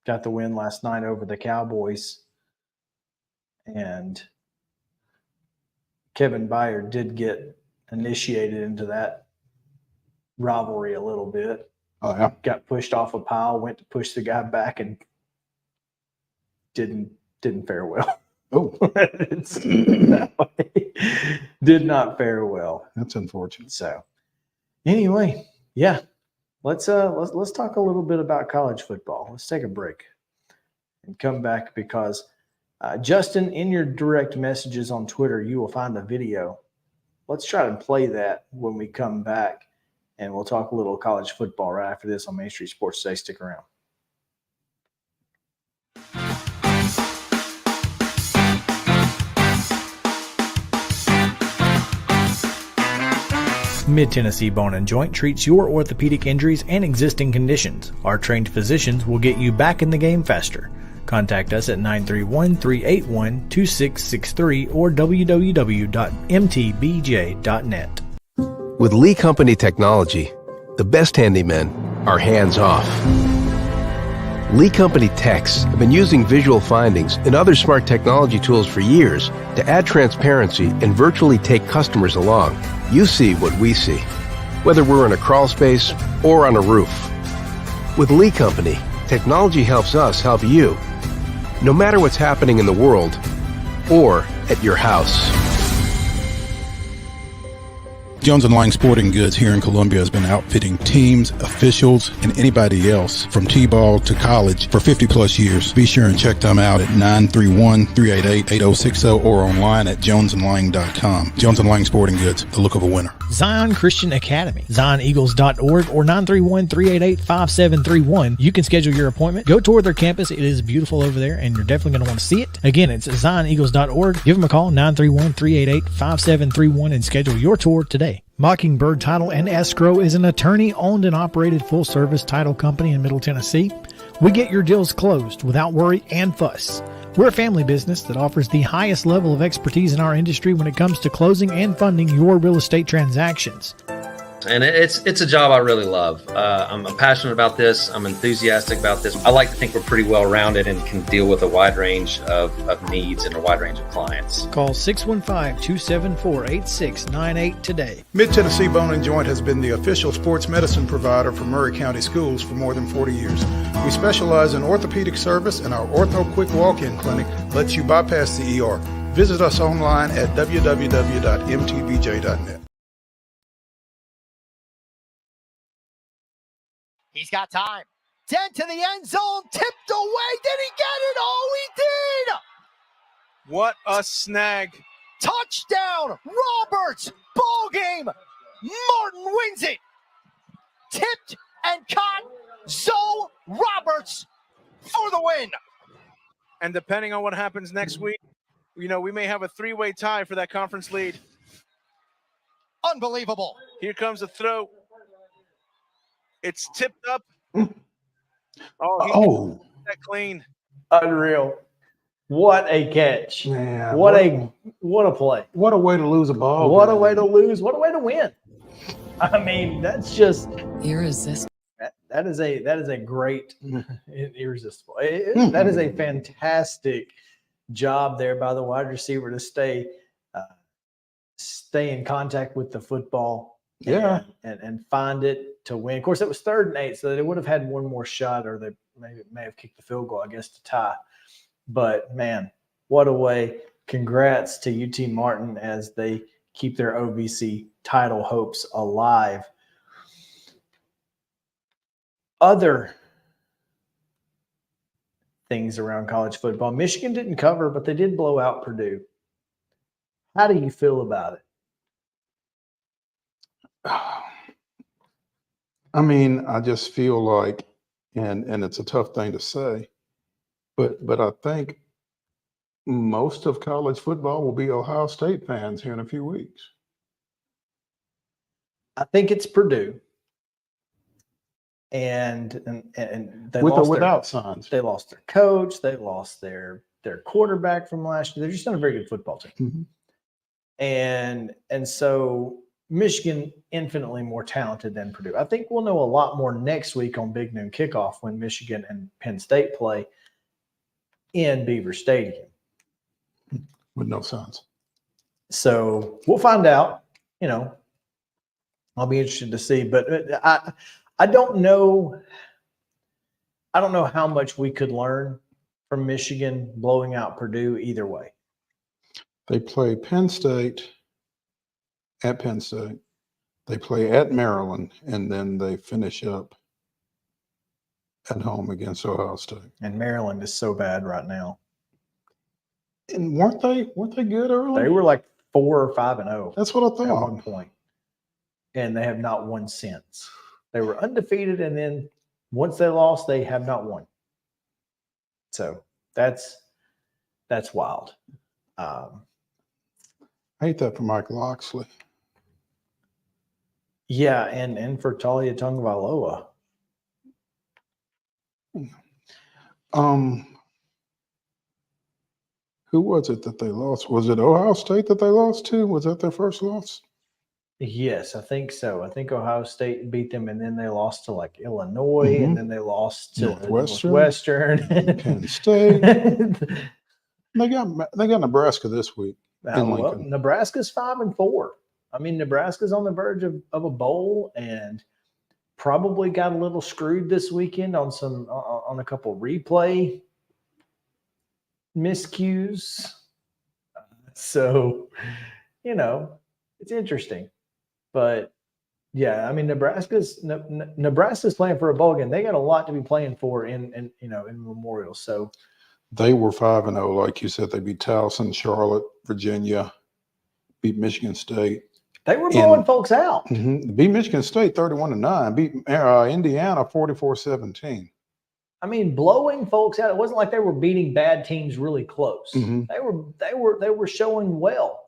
Got the win last night over the Cowboys. And Kevin Byard did get initiated into that rivalry a little bit. Oh, yeah. Got pushed off a pile, went to push the guy back, and didn't fare well. Oh, did not fare well. That's unfortunate. So, anyway, yeah, let's talk a little bit about college football. Let's take a break and come back because Justin, in your direct messages on Twitter, you will find a video. Let's try to play that when we come back, and we'll talk a little college football right after this on Main Street Sports Today. Stick around. Mid-Tennessee Bone and Joint treats your orthopedic injuries and existing conditions. Our trained physicians will get you back in the game faster. Contact us at 931-381-2663 or www.mtbj.net. With Lee Company technology, the best handymen are hands-off. Lee Company techs have been using visual findings and other smart technology tools for years to add transparency and virtually take customers along. You see what we see, whether we're in a crawl space or on a roof. With Lee Company, technology helps us help you, no matter what's happening in the world or at your house. Jones & Lang Sporting Goods here in Columbia has been outfitting teams, officials, and anybody else from T-ball to college for 50 plus years. Be sure and check them out at 931-388-8060 or online at jonesandlang.com. Jones & Lang Sporting Goods, the look of a winner. Zion Christian Academy, zioneagles.org or 931-388-5731. You can schedule your appointment. Go tour their campus. It is beautiful over there, and you're definitely going to want to see it. Again, it's zioneagles.org. Give them a call, 931-388-5731, and schedule your tour today. Mockingbird Title and Escrow is an attorney-owned and operated full-service title company in Middle Tennessee. We get your deals closed without worry and fuss. We're a family business that offers the highest level of expertise in our industry when it comes to closing and funding your real estate transactions. And it's a job I really love. I'm passionate about this. I'm enthusiastic about this. I like to think we're pretty well rounded and can deal with a wide range of needs and a wide range of clients. Call 615-274-8698 today. Mid-Tennessee Bone and Joint has been the official sports medicine provider for Murray County Schools for more than 40 years. We specialize in orthopedic service, and our Ortho Quick Walk-In Clinic lets you bypass the ER. Visit us online at www.mtbj.net. He's got time. 10 to the end zone. Tipped away. Did he get it? Oh, he did. What a snag. Touchdown. Roberts. Ball game. Martin wins it. Tipped and caught. Zoe Roberts for the win. And depending on what happens next week, we may have a three-way tie for that conference lead. Unbelievable. Here comes the throw. It's tipped up. Oh, that clean. Unreal. What a catch. Man, what a play. What a way to lose a ball. What a way to lose. What a way to win. I mean, that's just irresistible. That is a great irresistible. That is a fantastic job there by the wide receiver to stay in contact with the football. Yeah. And find it to win. Of course, it was 3rd and 8, so they would have had one more shot, or they may have kicked the field goal, I guess, to tie. But, man, what a way. Congrats to UT Martin as they keep their OVC title hopes alive. Other things around college football. Michigan didn't cover, but they did blow out Purdue. How do you feel about it? I mean, I just feel like, and it's a tough thing to say, but I think most of college football will be Ohio State fans here in a few weeks. I think it's Purdue. And they With or lost without signs. They lost their coach. They lost their quarterback from last year. They're just not a very good football team. Mhm. And so Michigan infinitely more talented than Purdue. I think we'll know a lot more next week on Big Noon Kickoff when Michigan and Penn State play in Beaver Stadium. With no signs. So we'll find out. You know, I'll be interested to see. But I don't know. I don't know how much we could learn from Michigan blowing out Purdue either way. They play Penn State at Penn State. They play at Maryland, and then they finish up at home against Ohio State. And Maryland is so bad right now. And weren't they good early? They were like 4 or 5-0. That's what I thought. At one point. And they have not won since. They were undefeated, and then once they lost, they have not won. So that's wild. I hate that for Mike Loxley. Yeah, and for Talia Tagovailoa. Who was it that they lost? Was it Ohio State that they lost to? Was that their first loss? Yes, I think so. I think Ohio State beat them, and then they lost to like Illinois, and then they lost to Northwestern. Penn State. They got Nebraska this week in Well, Lincoln. Nebraska's 5-4. I mean, Nebraska's on the verge of a bowl, and probably got a little screwed this weekend on a couple replay miscues. So, you know, it's interesting. But yeah, I mean, Nebraska's playing for a bowl game. They got a lot to be playing for in Memorial. So They were 5-0, like you said. They beat Towson, Charlotte, Virginia, beat Michigan State. They were blowing folks out. Beat Michigan State 31-9. Beat Indiana 44-17. I mean, blowing folks out. It wasn't like they were beating bad teams really close. They were showing well.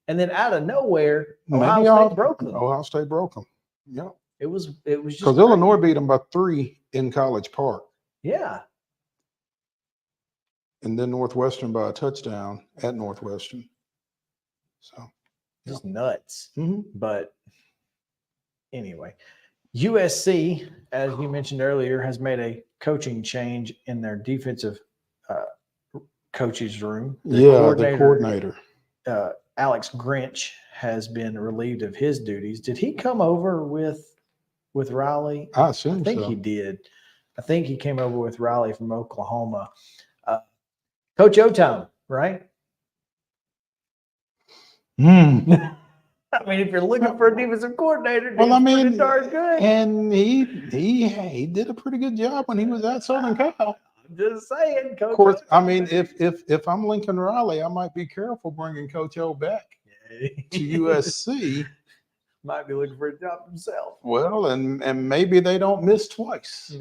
And then out of nowhere, Ohio State broke them. Ohio State broke them. Yeah. It was just because Illinois beat them by 3 in College Park. Yeah. And then Northwestern by a touchdown at Northwestern. So just nuts. But anyway, USC, as you mentioned earlier, has made a coaching change in their defensive coaches room. The coordinator. Alex Grinch has been relieved of his duties. Did he come over with Riley? I assume I think so. he did. I think he came over with Riley from Oklahoma. Coach O-Town, right? I mean, if you're looking for a defensive coordinator, well, I mean, darn good. And he did a pretty good job when he was at Southern Cal. I'm just saying, Coach. Of course, I mean, if I'm Lincoln Riley, I might be careful bringing Coach O back to USC. Might be looking for a job himself. Well, and maybe they don't miss twice.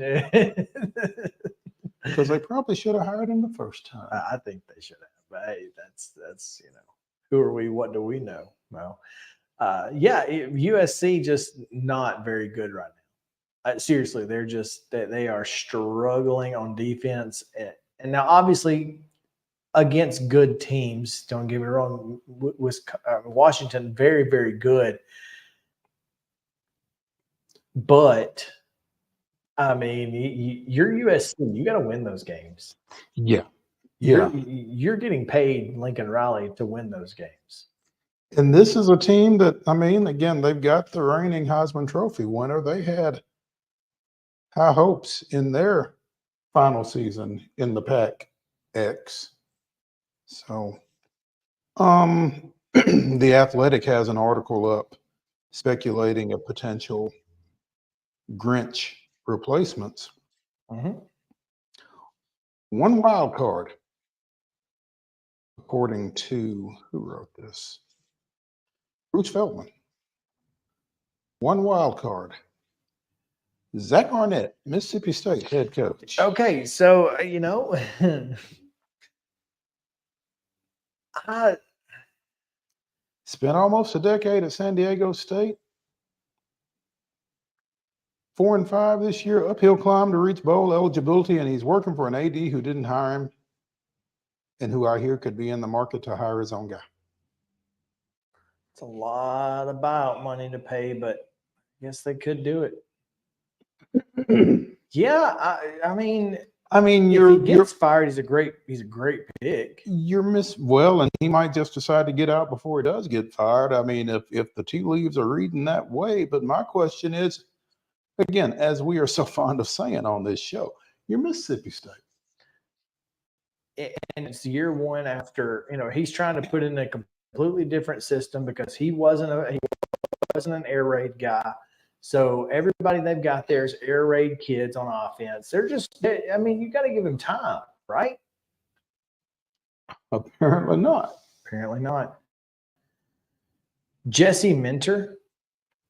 Because they probably should have hired him the first time. I think they should have. But hey, that's who are we? What do we know? Well, USC just not very good right now. Seriously, they are struggling on defense, and now obviously against good teams. Don't get me wrong. Washington very, very good, but I mean, you're USC. You got to win those games. Yeah. You're getting paid, Lincoln Riley, to win those games. And this is a team that, I mean, again, they've got the reigning Heisman Trophy winner. They had high hopes in their final season in the Pac-X. So, The Athletic has an article up speculating a potential Grinch replacements. One wild card, according to who wrote this? Bruce Feldman. One wild card. Zach Arnett, Mississippi State head coach. Okay, so Spent almost a decade at San Diego State. 4-5 this year, uphill climb to reach bowl eligibility, and he's working for an AD who didn't hire him and who I hear could be in the market to hire his own guy. It's a lot of buyout money to pay, but I guess they could do it. Yeah, I mean, if he gets fired, he's a great pick. Well, and he might just decide to get out before he does get fired. I mean, if the tea leaves are reading that way. But my question is, again, as we are so fond of saying on this show, you're Mississippi State. And it's year one after, he's trying to put in a completely different system because he wasn't an air raid guy. So everybody they've got there is air raid kids on offense. You got to give him time, right? Apparently not. Apparently not. Jesse Minter,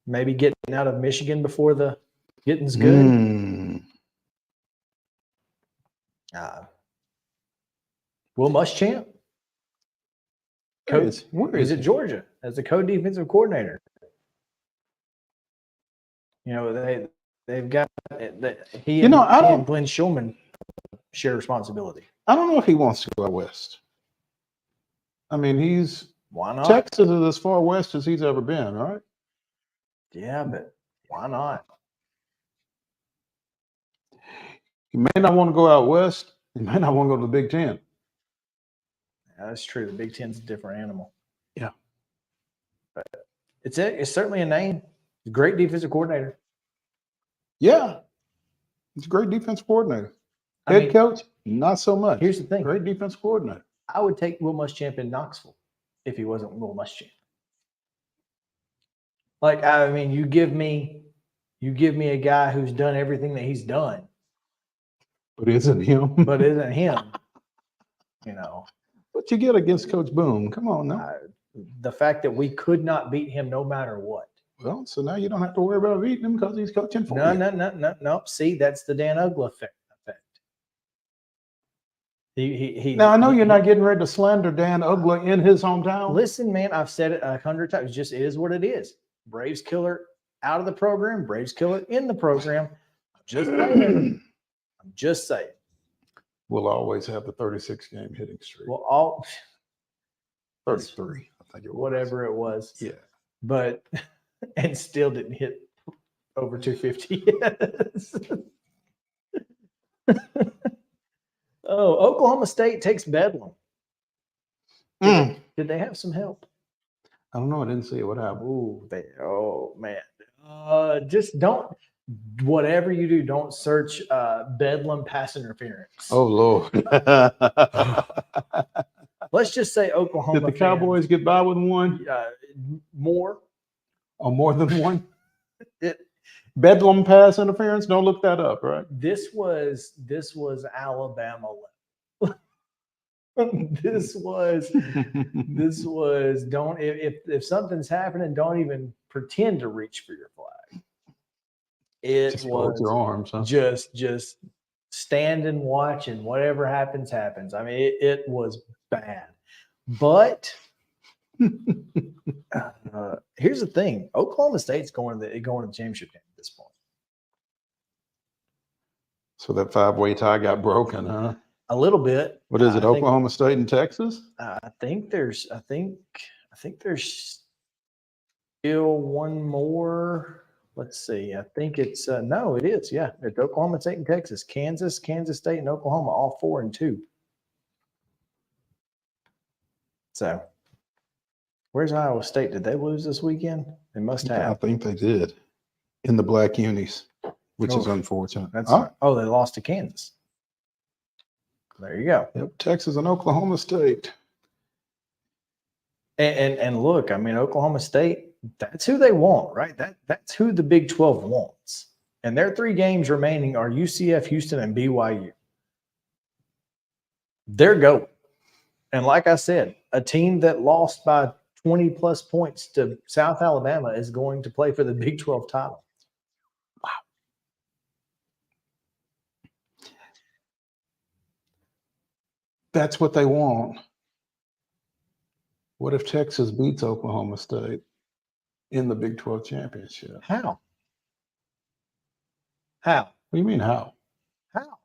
maybe getting out of Michigan before the getting's good. Will Muschamp, coach, where is it Georgia as the co-defensive coordinator? They've got he and Glenn Schulman share responsibility. I don't know if he wants to go out west. I mean, why not? Texas is as far west as he's ever been, right? Yeah, but why not? He may not want to go out west. He may not want to go to the Big Ten. Yeah, that's true. The Big Ten's a different animal. Yeah, but it's certainly a name. Great defensive coordinator. Yeah, he's a great defensive coordinator. Head coach, not so much. Here's the thing: great defensive coordinator. I would take Will Muschamp in Knoxville if he wasn't Will Muschamp. You give me a guy who's done everything that he's done, but isn't him. What you get against Coach Boone? Come on now. The fact that we could not beat him no matter what. Well, so now you don't have to worry about beating him because he's coaching for you. No. See, that's the Dan Uggla effect. Now, I know you're not getting ready to slander Dan Uggla in his hometown. Listen, man, I've said it 100 times. It is what it is. Braves killer out of the program. Braves killer in the program. I'm just saying. We'll always have the 36-game hitting streak. Well, 33, I think it was. Whatever it was. Yeah. But, and still didn't hit over 250. Oh, Oklahoma State takes Bedlam. Did they have some help? I don't know. I didn't see it. What happened? Oh, man. Just don't, whatever you do, don't search Bedlam pass interference. Oh, Lord. Let's just say Oklahoma. Did the Cowboys get by with one? More. Or more than one? Bedlam pass interference? Don't look that up, right? This was Alabama level. this was don't if something's happening, don't even pretend to reach for your flag. It just was your arms, huh? just stand and watch, and whatever happens. I mean, it was bad. But here's the thing: Oklahoma State's going to the championship game at this point. So that 5-way tie got broken, huh? A little bit. What is it? Oklahoma State and Texas? I think there's still one more. Let's see. I think it's no, it is. Yeah, it's Oklahoma State and Texas, Kansas State, and Oklahoma, all 4-2. So, where's Iowa State? Did they lose this weekend? They must have. I think they did in the black unis, which is unfortunate. They lost to Kansas. There you go. Yep, Texas and Oklahoma State. And look, I mean, Oklahoma State, that's who they want, right? That's who the Big 12 wants. And their 3 games remaining are UCF, Houston, and BYU. They're going. And like I said, a team that lost by 20-plus points to South Alabama is going to play for the Big 12 title. Wow. That's what they want. What if Texas beats Oklahoma State in the Big 12 championship? How? How? What do you mean how? How?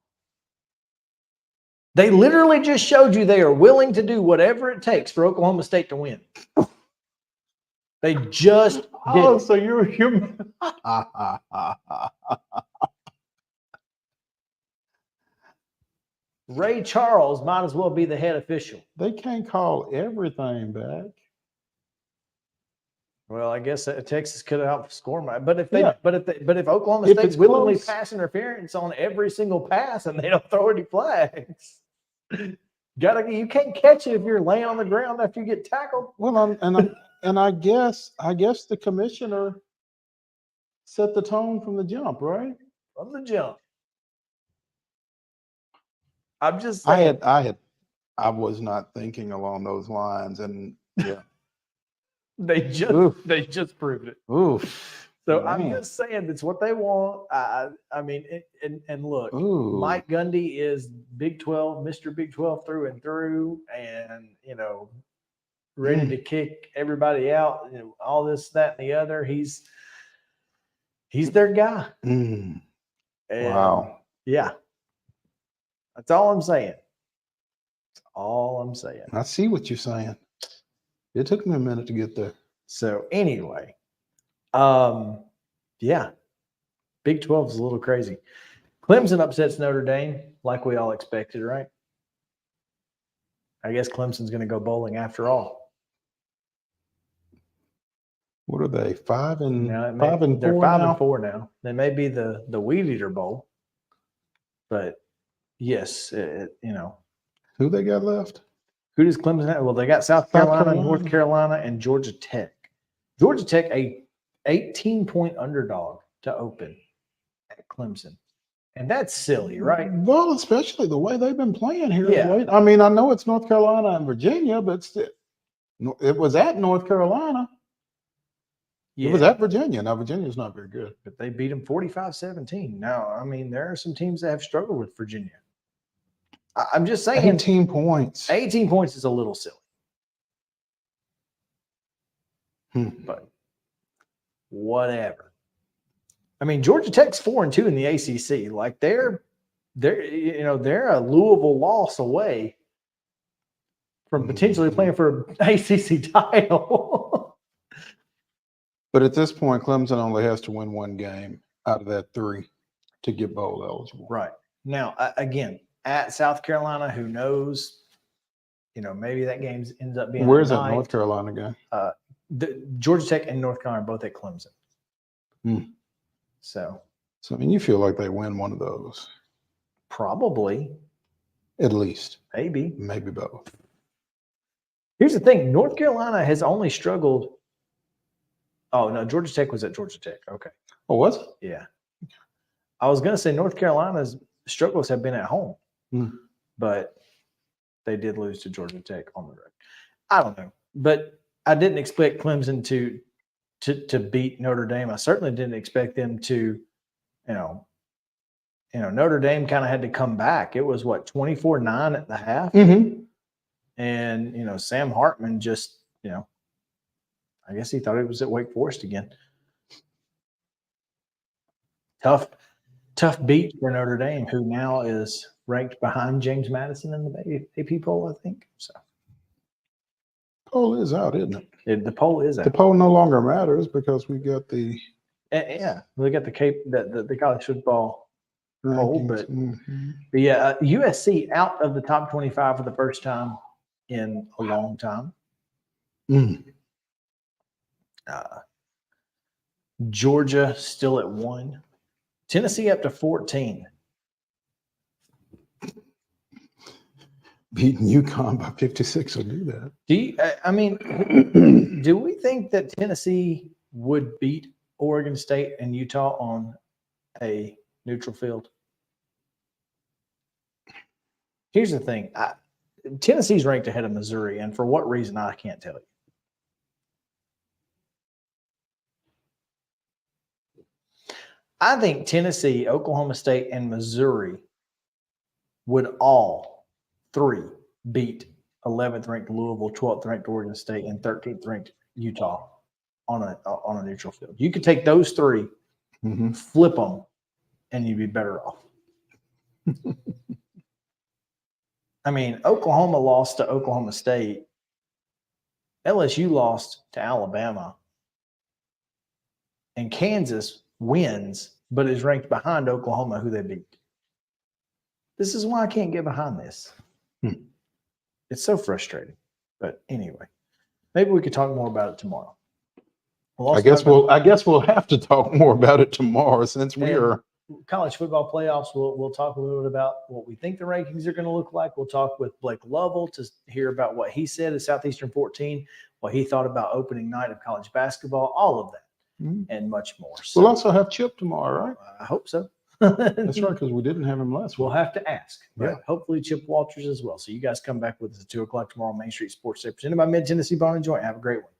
They literally just showed you they are willing to do whatever it takes for Oklahoma State to win. They just did. Oh, so you're Ray Charles might as well be the head official. They can't call everything back. Well, I guess Texas could have outscored, but if Yeah. if Oklahoma If State it's willingly close. pass interference on every single pass and they don't throw any flags, you can't catch it if you're laying on the ground after you get tackled. Well, I guess the commissioner set the tone from the jump, right? From the jump. I'm just saying. I was not thinking along those lines, and yeah. They just proved it. Oof. So Man. I'm just saying that's what they want. I mean, and look, Ooh. Mike Gundy is Big 12, Mr. Big 12 through and through, and ready to kick everybody out. All this, that, and the other. He's their guy. Mm. And Wow. yeah, that's all I'm saying. That's all I'm saying. I see what you're saying. It took me a minute to get there. So anyway, yeah, Big 12 is a little crazy. Clemson upsets Notre Dame like we all expected, right? I guess Clemson's going to go bowling after all. What are they? 5 and Now, 5 and 4 they're 5 now? and 4 now. They may be the Weed Eater Bowl, but yes, Who they got left? Who does Clemson have? Well, they got South Carolina, North Carolina, and Georgia Tech. Georgia Tech, a 18-point underdog to open at Clemson. And that's silly, right? Well, especially the way they've been playing here. Yeah. Late. I mean, I know it's North Carolina and Virginia, but still, it was at North Carolina. Yeah. It was at Virginia. Now, Virginia's not very good. But they beat them 45-17. Now, I mean, there are some teams that have struggled with Virginia. I'm just saying. 18 points. 18 points is a little silly. But whatever. I mean, Georgia Tech's 4-2 in the ACC. Like they're a Louisville loss away from potentially playing for an ACC title. But at this point, Clemson only has to win one game out of that 3 to get bowl eligible. Right. Now, again, at South Carolina, who knows? Maybe that game ends up being. Where's that North Carolina game? The Georgia Tech and North Carolina both at Clemson. So I mean, you feel like they win one of those. Probably. At least. Maybe both. Here's the thing. North Carolina has only struggled. Oh, no. Georgia Tech was at Georgia Tech. Okay. Oh, was it? Yeah. I was going to say North Carolina's struggles have been at home, but they did lose to Georgia Tech on the road. I don't know. But I didn't expect Clemson to beat Notre Dame. I certainly didn't expect them to, Notre Dame kind of had to come back. It was 24-9 at the half. And, Sam Hartman just, I guess he thought he was at Wake Forest again. Tough beat for Notre Dame, who now is ranked behind James Madison in the AP poll, I think. So poll is out, isn't it? The poll is out. The poll no longer matters because we got the we got the college football poll, rankings. but yeah, USC out of the top 25 for the first time in a long time. Georgia still at 1. Tennessee up to 14. Beating UConn by 56 will do that. Do we think that Tennessee would beat Oregon State and Utah on a neutral field? Here's the thing. Tennessee's ranked ahead of Missouri, and for what reason, I can't tell you. I think Tennessee, Oklahoma State, and Missouri would all 3 beat 11th ranked Louisville, 12th ranked Oregon State, and 13th ranked Utah on a neutral field. You could take those 3, flip them, and you'd be better off. I mean, Oklahoma lost to Oklahoma State. LSU lost to Alabama. And Kansas wins, but is ranked behind Oklahoma, who they beat. This is why I can't get behind this. It's so frustrating. But anyway, maybe we could talk more about it tomorrow. I guess we'll have to talk more about it tomorrow since we are college football playoffs. We'll talk a little bit about what we think the rankings are going to look like. We'll talk with Blake Lovell to hear about what he said at Southeastern 14, what he thought about opening night of college basketball, all of that and much more. So, we'll also have Chip tomorrow, right? I hope so. That's right, because we didn't have him last week. We'll have to ask. But Yeah. hopefully Chip Walters as well. So you guys come back with us at 2 o'clock tomorrow on Main Street Sports Day, presented by Mid-Tennessee Bone and Joint. Have a great one.